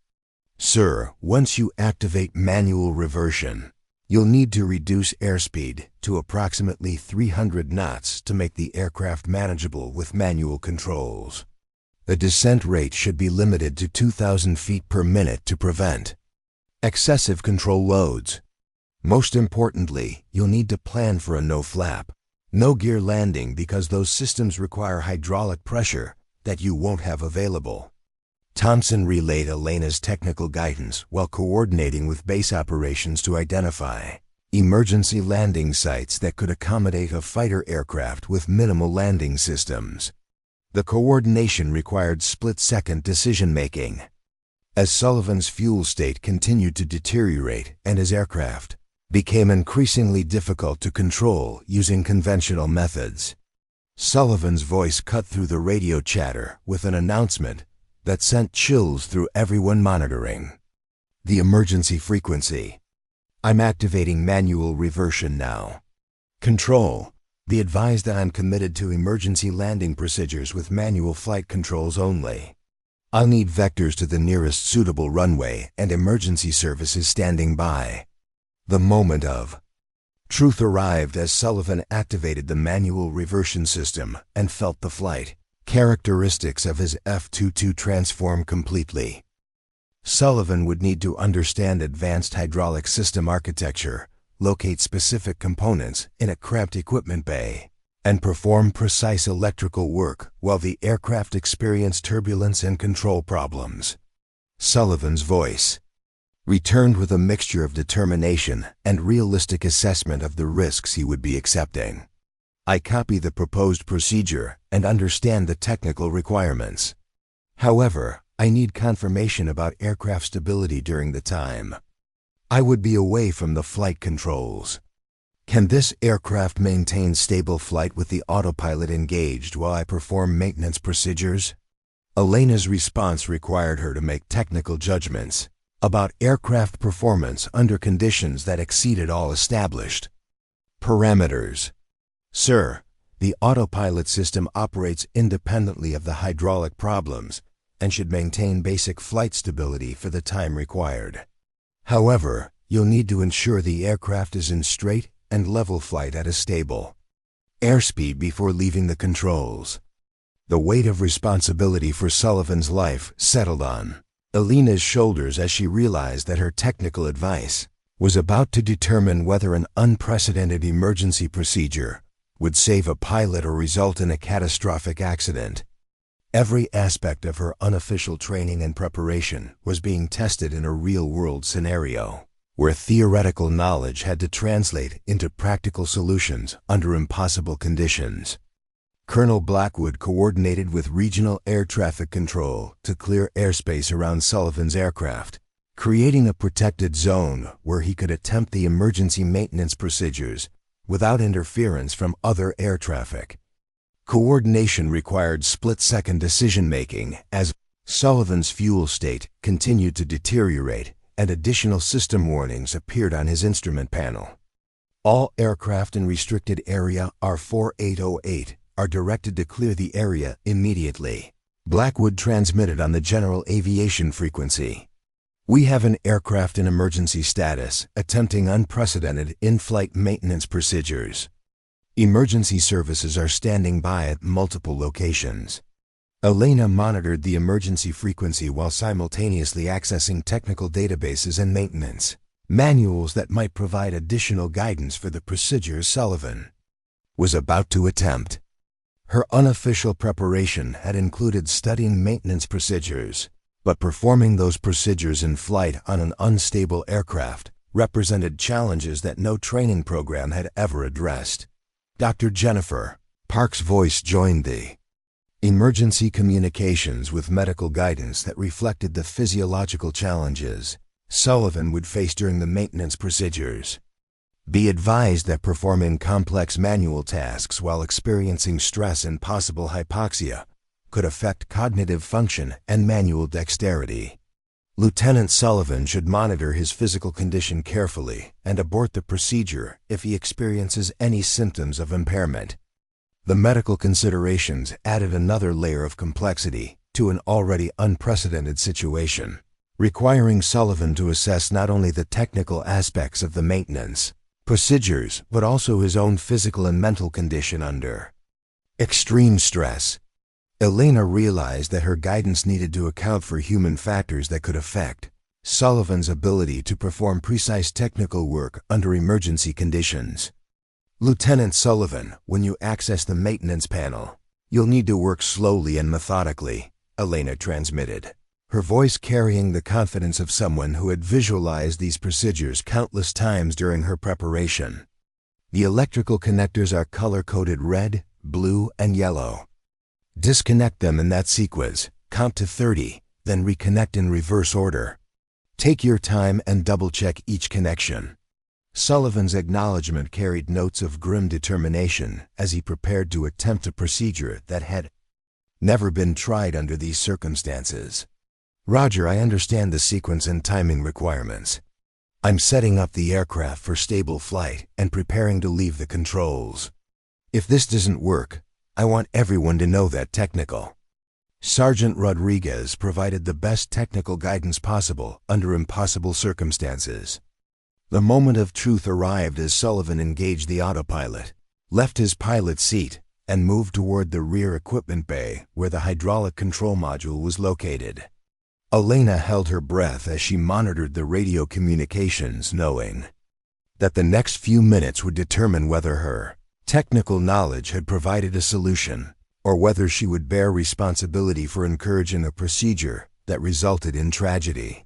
Sir, once you activate manual reversion, you'll need to reduce airspeed to approximately 300 knots to make the aircraft manageable with manual controls. The descent rate should be limited to 2,000 feet per minute to prevent excessive control loads. Most importantly, you'll need to plan for a no-flap, no-gear landing because those systems require hydraulic pressure that you won't have available. Thompson relayed Elena's technical guidance while coordinating with base operations to identify emergency landing sites that could accommodate a fighter aircraft with minimal landing systems. The coordination required split-second decision-making. As Sullivan's fuel state continued to deteriorate and his aircraft became increasingly difficult to control using conventional methods, Sullivan's voice cut through the radio chatter with an announcement that sent chills through everyone monitoring. The emergency frequency. I'm activating manual reversion now. Control. Be advised that I'm committed to emergency landing procedures with manual flight controls only. I'll need vectors to the nearest suitable runway and emergency services standing by. The moment of truth arrived as Sullivan activated the manual reversion system and felt the flight characteristics of his F-22 transform completely. Sullivan would need to understand advanced hydraulic system architecture, locate specific components in a cramped equipment bay, and perform precise electrical work while the aircraft experienced turbulence and control problems. Sullivan's voice returned with a mixture of determination and realistic assessment of the risks he would be accepting. I copy the proposed procedure and understand the technical requirements. However, I need confirmation about aircraft stability during the time I would be away from the flight controls. Can this aircraft maintain stable flight with the autopilot engaged while I perform maintenance procedures? Elena's response required her to make technical judgments about aircraft performance under conditions that exceeded all established parameters. Sir, the autopilot system operates independently of the hydraulic problems and should maintain basic flight stability for the time required. However, you'll need to ensure the aircraft is in straight and level flight at a stable airspeed before leaving the controls. The weight of responsibility for Sullivan's life settled on Elena's shoulders as she realized that her technical advice was about to determine whether an unprecedented emergency procedure would save a pilot or result in a catastrophic accident. Every aspect of her unofficial training and preparation was being tested in a real-world scenario, where theoretical knowledge had to translate into practical solutions under impossible conditions. Colonel Blackwood coordinated with Regional Air Traffic Control to clear airspace around Sullivan's aircraft, creating a protected zone where he could attempt the emergency maintenance procedures without interference from other air traffic. Coordination required split-second decision-making as Sullivan's fuel state continued to deteriorate and additional system warnings appeared on his instrument panel. All aircraft in restricted area R4808 are directed to clear the area immediately. Blackwood transmitted on the general aviation frequency. We have an aircraft in emergency status, attempting unprecedented in-flight maintenance procedures. Emergency services are standing by at multiple locations. Elena monitored the emergency frequency while simultaneously accessing technical databases and maintenance manuals that might provide additional guidance for the procedures. Sullivan was about to attempt. Her unofficial preparation had included studying maintenance procedures, but performing those procedures in flight on an unstable aircraft represented challenges that no training program had ever addressed. Dr. Jennifer Park's voice joined the emergency communications with medical guidance that reflected the physiological challenges Sullivan would face during the maintenance procedures. Be advised that performing complex manual tasks while experiencing stress and possible hypoxia could affect cognitive function and manual dexterity. Lieutenant Sullivan should monitor his physical condition carefully and abort the procedure if he experiences any symptoms of impairment. The medical considerations added another layer of complexity to an already unprecedented situation, requiring Sullivan to assess not only the technical aspects of the maintenance procedures, but also his own physical and mental condition under extreme stress. Elena realized that her guidance needed to account for human factors that could affect Sullivan's ability to perform precise technical work under emergency conditions. Lieutenant Sullivan, when you access the maintenance panel, you'll need to work slowly and methodically, Elena transmitted, her voice carrying the confidence of someone who had visualized these procedures countless times during her preparation. The electrical connectors are color-coded red, blue, and yellow. Disconnect them in that sequence, count to 30, then reconnect in reverse order. Take your time and double-check each connection. Sullivan's acknowledgement carried notes of grim determination as he prepared to attempt a procedure that had never been tried under these circumstances. Roger, I understand the sequence and timing requirements. I'm setting up the aircraft for stable flight and preparing to leave the controls. If this doesn't work, I want everyone to know that technical. Sergeant Rodriguez provided the best technical guidance possible under impossible circumstances. The moment of truth arrived as Sullivan engaged the autopilot, left his pilot's seat, and moved toward the rear equipment bay where the hydraulic control module was located. Elena held her breath as she monitored the radio communications, knowing that the next few minutes would determine whether her technical knowledge had provided a solution or whether she would bear responsibility for encouraging a procedure that resulted in tragedy.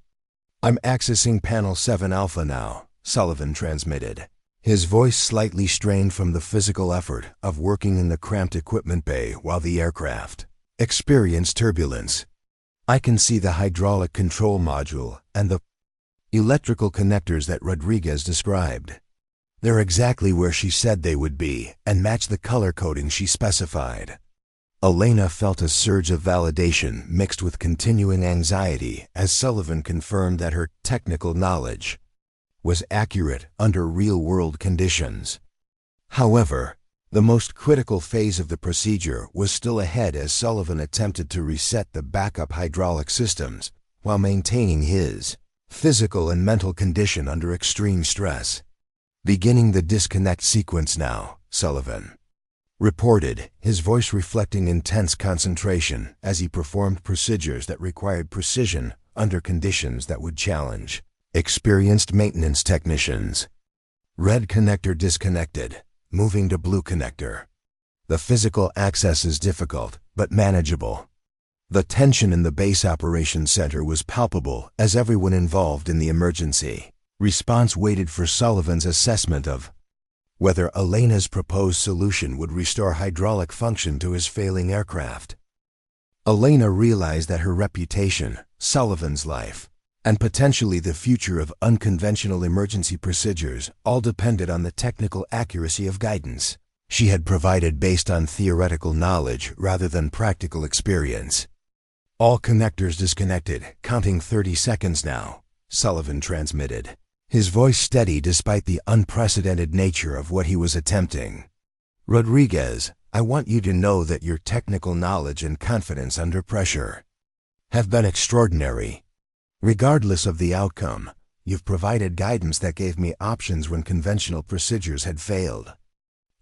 I'm accessing Panel 7 Alpha now, Sullivan transmitted, his voice slightly strained from the physical effort of working in the cramped equipment bay while the aircraft experienced turbulence. I can see the hydraulic control module and the electrical connectors that Rodriguez described. They're exactly where she said they would be and match the color coding she specified. Elena felt a surge of validation mixed with continuing anxiety as Sullivan confirmed that her technical knowledge was accurate under real-world conditions. However, the most critical phase of the procedure was still ahead as Sullivan attempted to reset the backup hydraulic systems while maintaining his physical and mental condition under extreme stress. Beginning the disconnect sequence now, Sullivan reported, his voice reflecting intense concentration as he performed procedures that required precision under conditions that would challenge experienced maintenance technicians. Red connector disconnected, moving to blue connector. The physical access is difficult, but manageable. The tension in the base operations center was palpable as everyone involved in the emergency response waited for Sullivan's assessment of whether Elena's proposed solution would restore hydraulic function to his failing aircraft. Elena realized that her reputation, Sullivan's life, and potentially the future of unconventional emergency procedures all depended on the technical accuracy of guidance she had provided based on theoretical knowledge rather than practical experience. All connectors disconnected, counting 30 seconds now, Sullivan transmitted, his voice steady despite the unprecedented nature of what he was attempting. Rodriguez, I want you to know that your technical knowledge and confidence under pressure have been extraordinary. Regardless of the outcome, you've provided guidance that gave me options when conventional procedures had failed.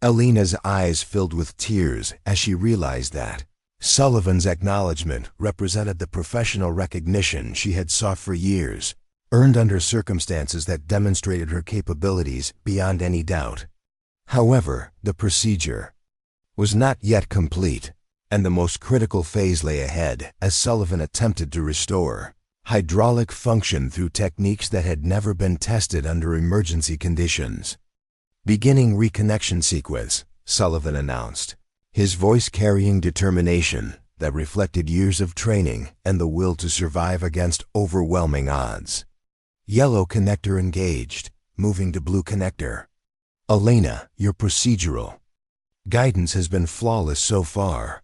Elena's eyes filled with tears as she realized that Sullivan's acknowledgement represented the professional recognition she had sought for years, earned under circumstances that demonstrated her capabilities beyond any doubt. However, the procedure was not yet complete, and the most critical phase lay ahead as Sullivan attempted to restore hydraulic function through techniques that had never been tested under emergency conditions. Beginning reconnection sequence, Sullivan announced, his voice carrying determination that reflected years of training and the will to survive against overwhelming odds. Yellow connector engaged, moving to blue connector. Elena, your procedural guidance has been flawless so far.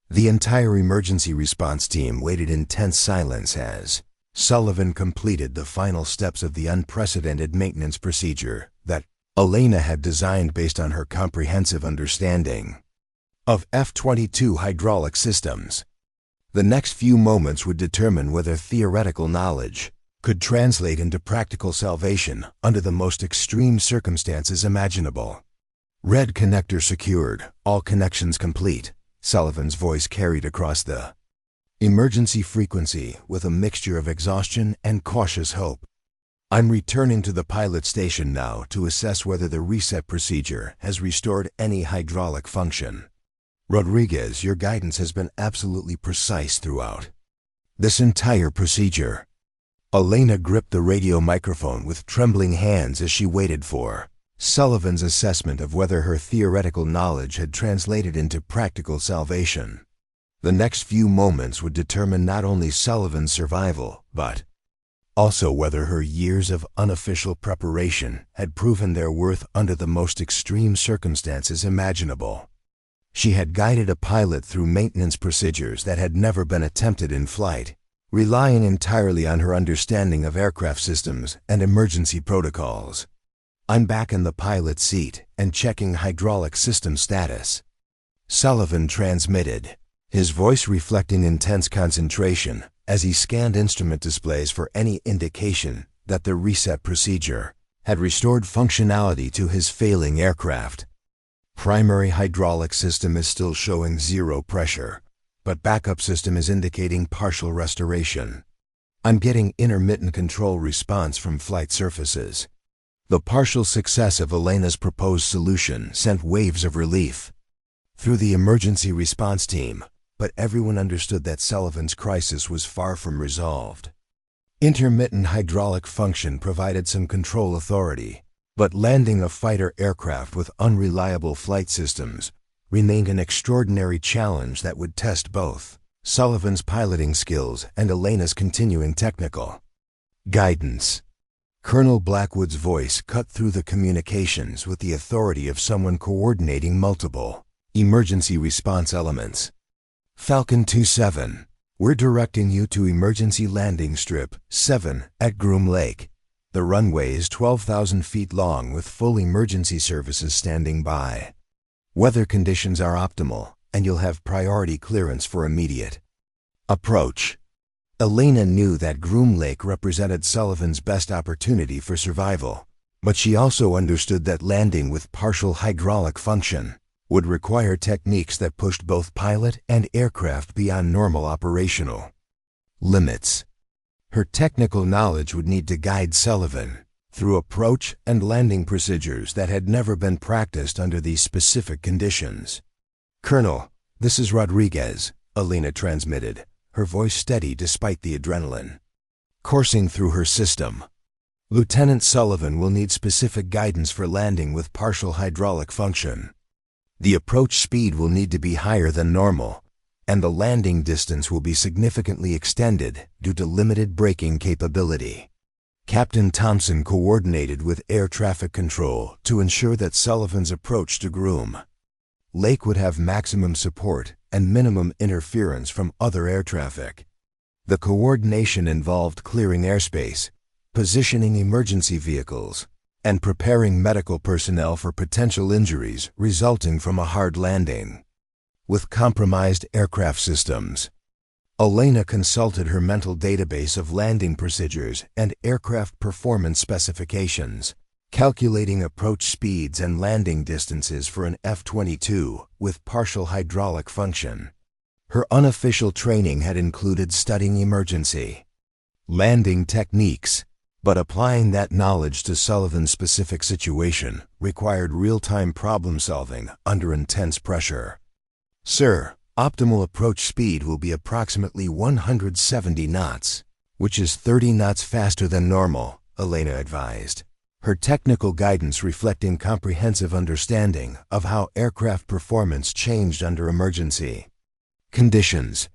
The entire emergency response team waited in tense silence as Sullivan completed the final steps of the unprecedented maintenance procedure that Elena had designed based on her comprehensive understanding of F-22 hydraulic systems. The next few moments would determine whether theoretical knowledge could translate into practical salvation under the most extreme circumstances imaginable. Red connector secured, all connections complete, Sullivan's voice carried across the emergency frequency with a mixture of exhaustion and cautious hope. I'm returning to the pilot station now to assess whether the reset procedure has restored any hydraulic function. Rodriguez, your guidance has been absolutely precise throughout this entire procedure. Elena gripped the radio microphone with trembling hands as she waited for Sullivan's assessment of whether her theoretical knowledge had translated into practical salvation. The next few moments would determine not only Sullivan's survival, but also whether her years of unofficial preparation had proven their worth under the most extreme circumstances imaginable. She had guided a pilot through maintenance procedures that had never been attempted in flight, relying entirely on her understanding of aircraft systems and emergency protocols. I'm back in the pilot's seat and checking hydraulic system status, Sullivan transmitted, his voice reflecting intense concentration as he scanned instrument displays for any indication that the reset procedure had restored functionality to his failing aircraft. Primary hydraulic system is still showing zero pressure, but backup system is indicating partial restoration. I'm getting intermittent control response from flight surfaces. The partial success of Elena's proposed solution sent waves of relief through the emergency response team, but everyone understood that Sullivan's crisis was far from resolved. Intermittent hydraulic function provided some control authority, but landing a fighter aircraft with unreliable flight systems remained an extraordinary challenge that would test both Sullivan's piloting skills and Elena's continuing technical guidance. Colonel Blackwood's voice cut through the communications with the authority of someone coordinating multiple emergency response elements. Falcon 27, we're directing you to Emergency Landing Strip 7 at Groom Lake. The runway is 12,000 feet long with full emergency services standing by. Weather conditions are optimal, and you'll have priority clearance for immediate approach. Elena knew that Groom Lake represented Sullivan's best opportunity for survival, but she also understood that landing with partial hydraulic function would require techniques that pushed both pilot and aircraft beyond normal operational limits. Her technical knowledge would need to guide Sullivan through approach and landing procedures that had never been practiced under these specific conditions. Colonel, this is Rodriguez, Elena transmitted, her voice steady despite the adrenaline coursing through her system. Lieutenant Sullivan will need specific guidance for landing with partial hydraulic function. The approach speed will need to be higher than normal, and the landing distance will be significantly extended due to limited braking capability. Captain Thompson coordinated with air traffic control to ensure that Sullivan's approach to Groom Lake would have maximum support and minimum interference from other air traffic. The coordination involved clearing airspace, positioning emergency vehicles, and preparing medical personnel for potential injuries resulting from a hard landing with compromised aircraft systems. Elena consulted her mental database of landing procedures and aircraft performance specifications, calculating approach speeds and landing distances for an F-22 with partial hydraulic function. Her unofficial training had included studying emergency landing techniques, But applying that knowledge to Sullivan's specific situation required real-time problem-solving under intense pressure. "Sir, optimal approach speed will be approximately 170 knots, which is 30 knots faster than normal," Elena advised, her technical guidance reflecting comprehensive understanding of how aircraft performance changed under emergency conditions.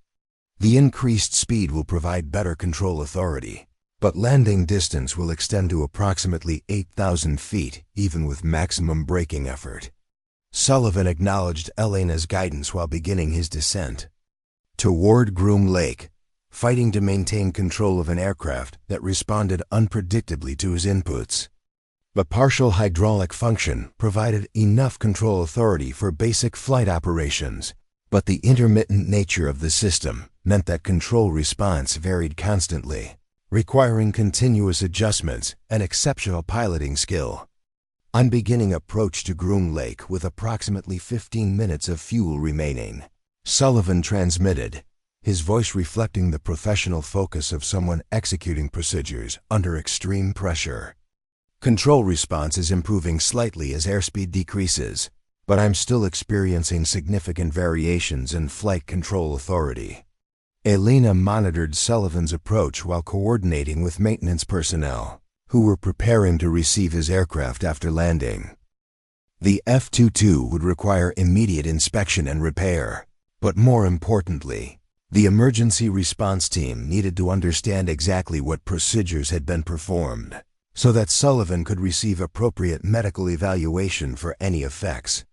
The increased speed will provide better control authority, but landing distance will extend to approximately 8,000 feet, even with maximum braking effort. Sullivan acknowledged Elena's guidance while beginning his descent toward Groom Lake, fighting to maintain control of an aircraft that responded unpredictably to his inputs. The partial hydraulic function provided enough control authority for basic flight operations, but the intermittent nature of the system meant that control response varied constantly, requiring continuous adjustments and exceptional piloting skill. On beginning approach to Groom Lake with approximately 15 minutes of fuel remaining, Sullivan transmitted, his voice reflecting the professional focus of someone executing procedures under extreme pressure. "Control response is improving slightly as airspeed decreases, but I'm still experiencing significant variations in flight control authority." Elena monitored Sullivan's approach while coordinating with maintenance personnel, who were preparing to receive his aircraft after landing. The F-22 would require immediate inspection and repair, but more importantly, the emergency response team needed to understand exactly what procedures had been performed, so that Sullivan could receive appropriate medical evaluation for any effects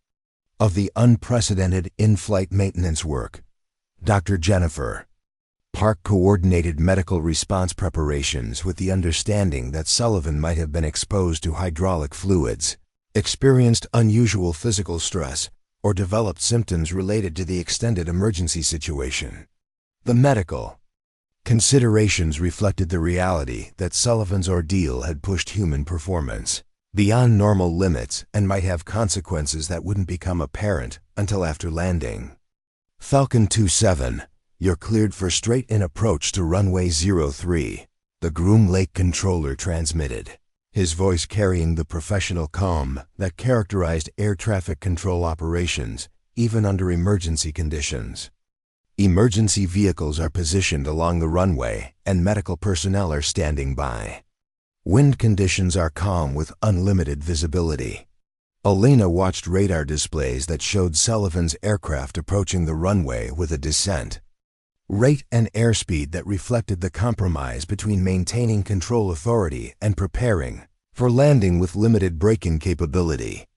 of the unprecedented in-flight maintenance work. Dr. Jennifer Park coordinated medical response preparations with the understanding that Sullivan might have been exposed to hydraulic fluids, experienced unusual physical stress, or developed symptoms related to the extended emergency situation. The medical considerations reflected the reality that Sullivan's ordeal had pushed human performance beyond normal limits and might have consequences that wouldn't become apparent until after landing. "Falcon 27, you're cleared for straight-in approach to runway 03, the Groom Lake controller transmitted, his voice carrying the professional calm that characterized air traffic control operations even under emergency conditions. "Emergency vehicles are positioned along the runway and medical personnel are standing by. Wind conditions are calm with unlimited visibility." Elena watched radar displays that showed Sullivan's aircraft approaching the runway with a descent rate and airspeed that reflected the compromise between maintaining control authority and preparing for landing with limited braking capability.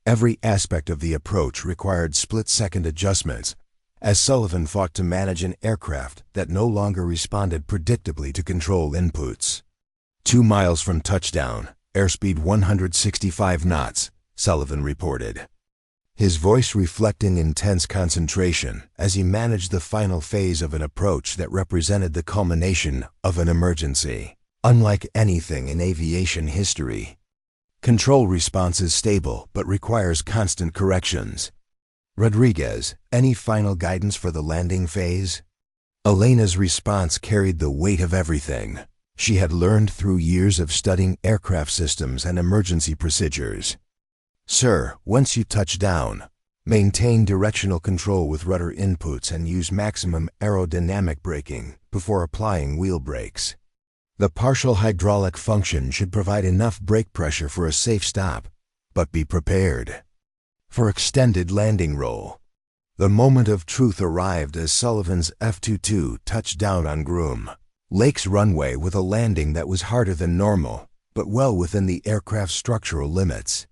Every aspect of the approach required split-second adjustments, as Sullivan fought to manage an aircraft that no longer responded predictably to control inputs. 2 miles from touchdown, airspeed 165 knots, Sullivan reported, his voice reflecting intense concentration as he managed the final phase of an approach that represented the culmination of an emergency, unlike anything in aviation history. "Control response is stable but requires constant corrections. Rodriguez, any final guidance for the landing phase?" Elena's response carried the weight of everything she had learned through years of studying aircraft systems and emergency procedures. "Sir, once you touch down, maintain directional control with rudder inputs and use maximum aerodynamic braking before applying wheel brakes. The partial hydraulic function should provide enough brake pressure for a safe stop, but be prepared for extended landing roll." The moment of truth arrived as Sullivan's F-22 touched down on Groom Lake's runway with a landing that was harder than normal, but well within the aircraft's structural limits.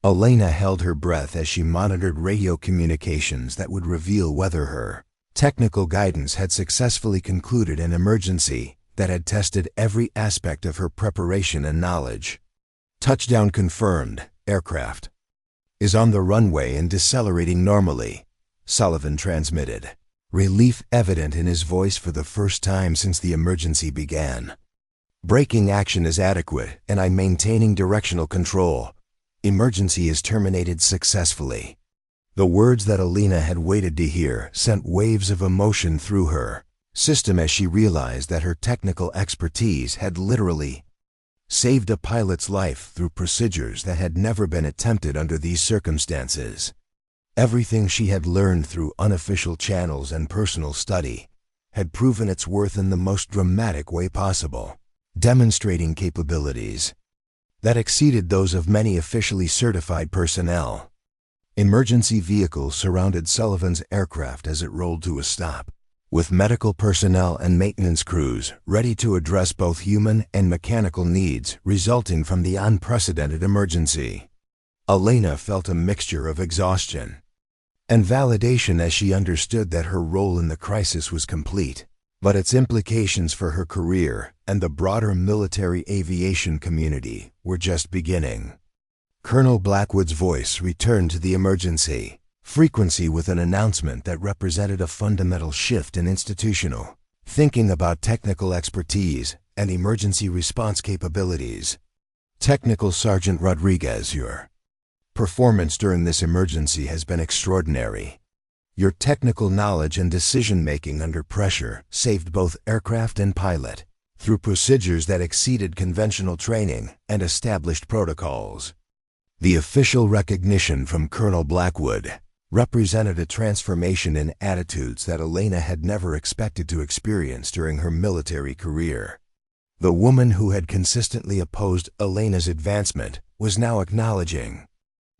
Elena held her breath as she monitored radio communications that would reveal whether her technical guidance had successfully concluded an emergency that had tested every aspect of her preparation and knowledge. "Touchdown confirmed, aircraft is on the runway and decelerating normally," Sullivan transmitted, relief evident in his voice for the first time since the emergency began. "Braking action is adequate and I'm maintaining directional control. Emergency is terminated successfully." The words that Elena had waited to hear sent waves of emotion through her system as she realized that her technical expertise had literally saved a pilot's life through procedures that had never been attempted under these circumstances. Everything she had learned through unofficial channels and personal study had proven its worth in the most dramatic way possible, demonstrating capabilities that exceeded those of many officially certified personnel. Emergency vehicles surrounded Sullivan's aircraft as it rolled to a stop, with medical personnel and maintenance crews ready to address both human and mechanical needs resulting from the unprecedented emergency. Elena felt a mixture of exhaustion and validation as she understood that her role in the crisis was complete, but its implications for her career and the broader military aviation community were just beginning. Colonel Blackwood's voice returned to the emergency frequency with an announcement that represented a fundamental shift in institutional thinking about technical expertise and emergency response capabilities. Technical Sergeant Rodriguez, your performance during this emergency has been extraordinary. Your technical knowledge and decision-making under pressure saved both aircraft and pilot through procedures that exceeded conventional training and established protocols. The official recognition from Colonel Blackwood represented a transformation in attitudes that Elena had never expected to experience during her military career. The woman who had consistently opposed Elena's advancement was now acknowledging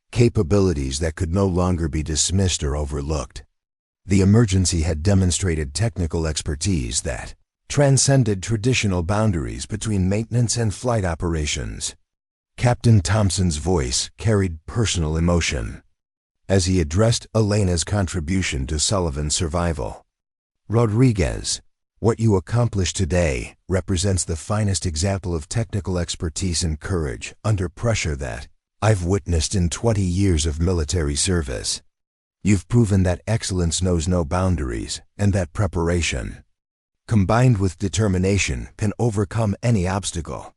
capabilities that could no longer be dismissed or overlooked. The emergency had demonstrated technical expertise that transcended traditional boundaries between maintenance and flight operations. Captain Thompson's voice carried personal emotion as he addressed Elena's contribution to Sullivan's survival. Rodriguez, what you accomplished today represents the finest example of technical expertise and courage under pressure that I've witnessed in 20 years of military service. You've proven that excellence knows no boundaries and that preparation, combined with determination, can overcome any obstacle.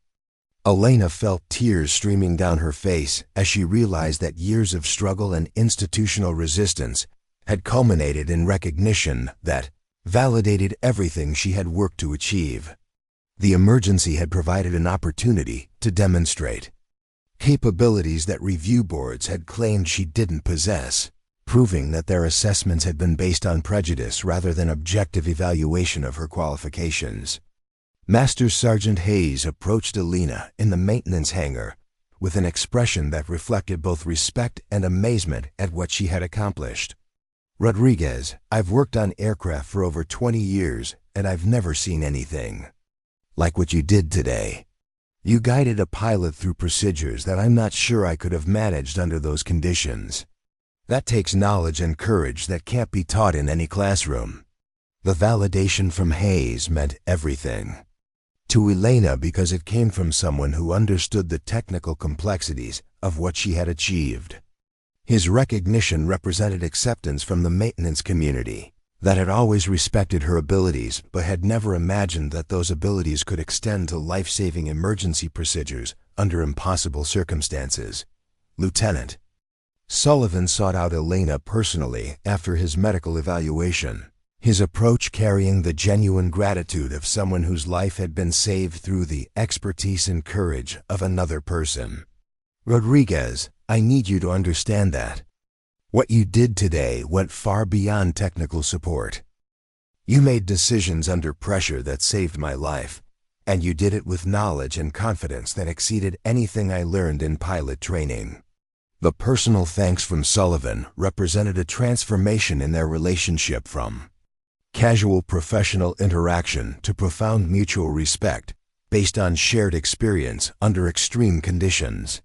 Elena felt tears streaming down her face as she realized that years of struggle and institutional resistance had culminated in recognition that validated everything she had worked to achieve. The emergency had provided an opportunity to demonstrate capabilities that review boards had claimed she didn't possess, proving that their assessments had been based on prejudice rather than objective evaluation of her qualifications. Master Sergeant Hayes approached Elena in the maintenance hangar with an expression that reflected both respect and amazement at what she had accomplished. Rodriguez, I've worked on aircraft for over 20 years and I've never seen anything like what you did today. You guided a pilot through procedures that I'm not sure I could have managed under those conditions. That takes knowledge and courage that can't be taught in any classroom. The validation from Hayes meant everything to Elena because it came from someone who understood the technical complexities of what she had achieved. His recognition represented acceptance from the maintenance community that had always respected her abilities but had never imagined that those abilities could extend to life-saving emergency procedures under impossible circumstances. Lieutenant Sullivan sought out Elena personally after his medical evaluation, his approach carrying the genuine gratitude of someone whose life had been saved through the expertise and courage of another person. Rodriguez, I need you to understand that what you did today went far beyond technical support. You made decisions under pressure that saved my life, and you did it with knowledge and confidence that exceeded anything I learned in pilot training. The personal thanks from Sullivan represented a transformation in their relationship from casual professional interaction to profound mutual respect based on shared experience under extreme conditions.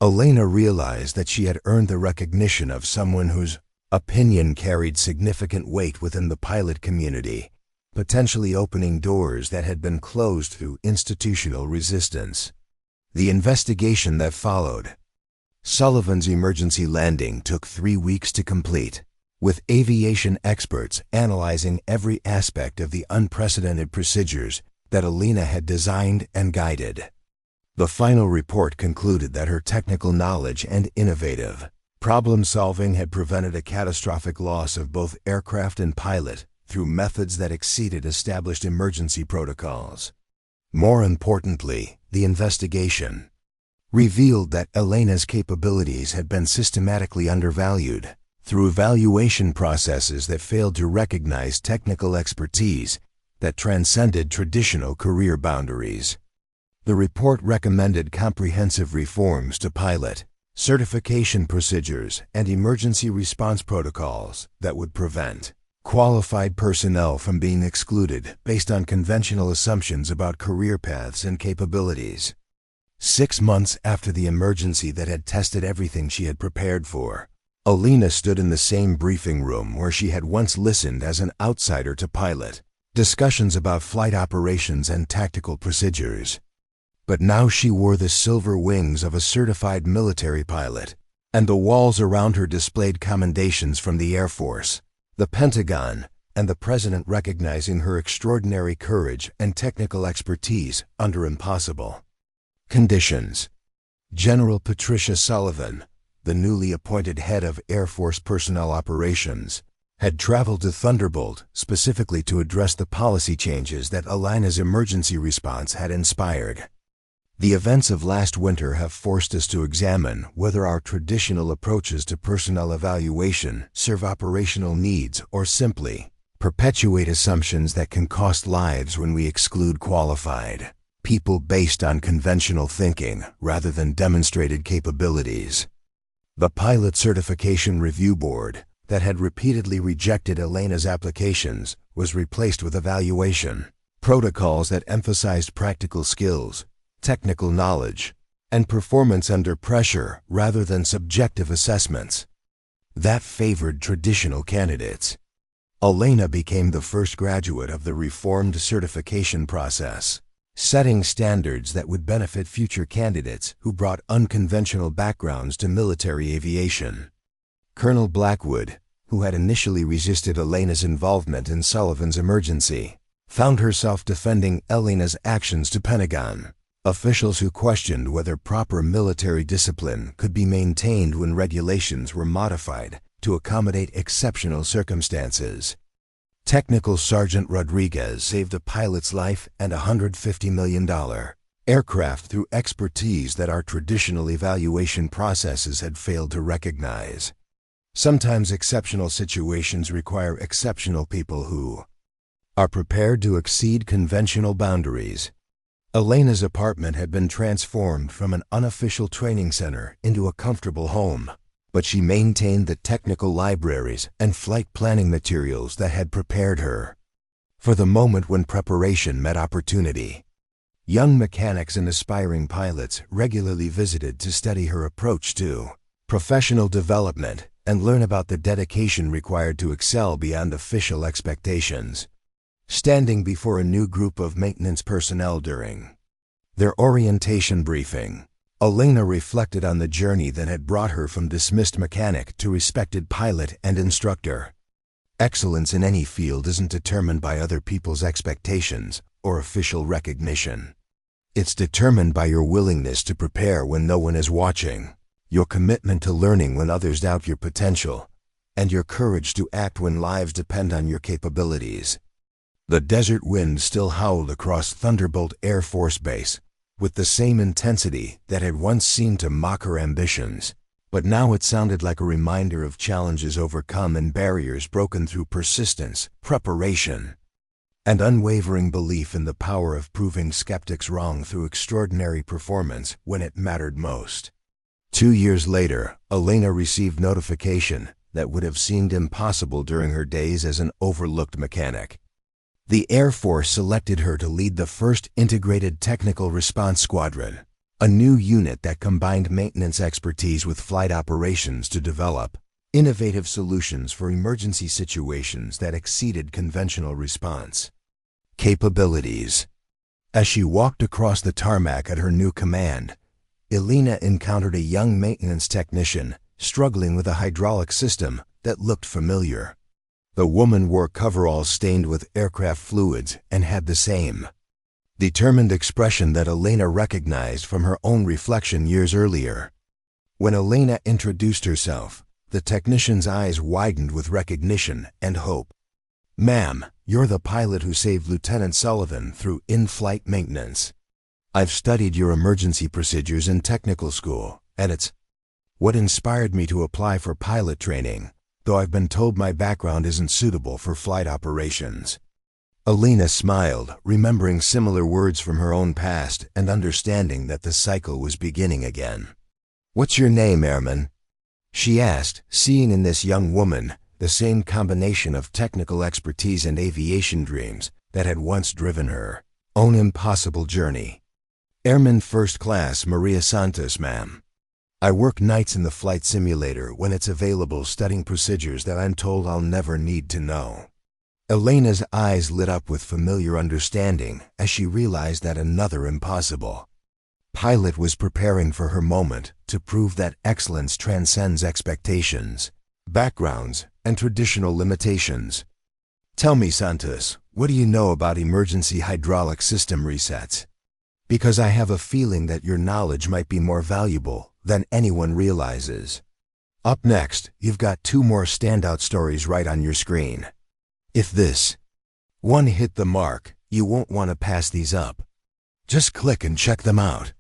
Elena realized that she had earned the recognition of someone whose opinion carried significant weight within the pilot community, potentially opening doors that had been closed through institutional resistance. The investigation that followed Sullivan's emergency landing took 3 weeks to complete, with aviation experts analyzing every aspect of the unprecedented procedures that Elena had designed and guided. The final report concluded that her technical knowledge and innovative problem-solving had prevented a catastrophic loss of both aircraft and pilot through methods that exceeded established emergency protocols. More importantly, The investigation revealed that Elena's capabilities had been systematically undervalued through evaluation processes that failed to recognize technical expertise that transcended traditional career boundaries. The report recommended comprehensive reforms to pilot certification procedures and emergency response protocols that would prevent qualified personnel from being excluded based on conventional assumptions about career paths and capabilities. 6 months after the emergency that had tested everything she had prepared for, Elena stood in the same briefing room where she had once listened as an outsider to pilot discussions about flight operations and tactical procedures. But now she wore the silver wings of a certified military pilot, and the walls around her displayed commendations from the Air Force, the Pentagon, and the President recognizing her extraordinary courage and technical expertise under impossible conditions. General Patricia Sullivan, the newly appointed head of Air Force Personnel Operations, had traveled to Thunderbolt specifically to address the policy changes that Elena's emergency response had inspired. The events of last winter have forced us to examine whether our traditional approaches to personnel evaluation serve operational needs or simply perpetuate assumptions that can cost lives when we exclude qualified people based on conventional thinking rather than demonstrated capabilities. The Pilot Certification Review Board that had repeatedly rejected Elena's applications was replaced with evaluation protocols that emphasized practical skills, technical knowledge, and performance under pressure rather than subjective assessments that favored traditional candidates. Elena became the first graduate of the reformed certification process, setting standards that would benefit future candidates who brought unconventional backgrounds to military aviation. Colonel Blackwood, who had initially resisted Elena's involvement in Sullivan's emergency, found herself defending Elena's actions to Pentagon officials who questioned whether proper military discipline could be maintained when regulations were modified to accommodate exceptional circumstances. Technical Sergeant Rodriguez saved a pilot's life and a $150 million aircraft through expertise that our traditional evaluation processes had failed to recognize. Sometimes exceptional situations require exceptional people who are prepared to exceed conventional boundaries. Elena's apartment had been transformed from an unofficial training center into a comfortable home, but she maintained the technical libraries and flight planning materials that had prepared her for the moment when preparation met opportunity. Young mechanics and aspiring pilots regularly visited to study her approach to professional development and learn about the dedication required to excel beyond official expectations. Standing before a new group of maintenance personnel during their orientation briefing, Elena reflected on the journey that had brought her from dismissed mechanic to respected pilot and instructor. Excellence in any field isn't determined by other people's expectations or official recognition. It's determined by your willingness to prepare when no one is watching, your commitment to learning when others doubt your potential, and your courage to act when lives depend on your capabilities. The desert wind still howled across Thunderbolt Air Force Base with the same intensity that had once seemed to mock her ambitions, but now it sounded like a reminder of challenges overcome and barriers broken through persistence, preparation, and unwavering belief in the power of proving skeptics wrong through extraordinary performance when it mattered most. 2 years later, Elena received notification that would have seemed impossible during her days as an overlooked mechanic. The Air Force selected her to lead the first Integrated Technical Response Squadron, a new unit that combined maintenance expertise with flight operations to develop innovative solutions for emergency situations that exceeded conventional response capabilities. As she walked across the tarmac at her new command, Elena encountered a young maintenance technician struggling with a hydraulic system that looked familiar. The woman wore coveralls stained with aircraft fluids and had the same determined expression that Elena recognized from her own reflection years earlier. When Elena introduced herself, the technician's eyes widened with recognition and hope. "Ma'am, you're the pilot who saved Lieutenant Sullivan through in-flight maintenance." I've studied your emergency procedures in technical school, and it's what inspired me to apply for pilot training, though I've been told my background isn't suitable for flight operations." Elena smiled, remembering similar words from her own past and understanding that the cycle was beginning again. "What's your name, Airman?" she asked, seeing in this young woman the same combination of technical expertise and aviation dreams that had once driven her own impossible journey. "Airman First Class Maria Santos, ma'am. I work nights in the flight simulator when it's available, studying procedures that I'm told I'll never need to know." Elena's eyes lit up with familiar understanding as she realized that another impossible pilot was preparing for her moment to prove that excellence transcends expectations, backgrounds, and traditional limitations. "Tell me, Santos, what do you know about emergency hydraulic system resets? Because I have a feeling that your knowledge might be more valuable than anyone realizes." Up next, you've got 2 more standout stories right on your screen. If this one hit the mark, you won't want to pass these up. Just click and check them out.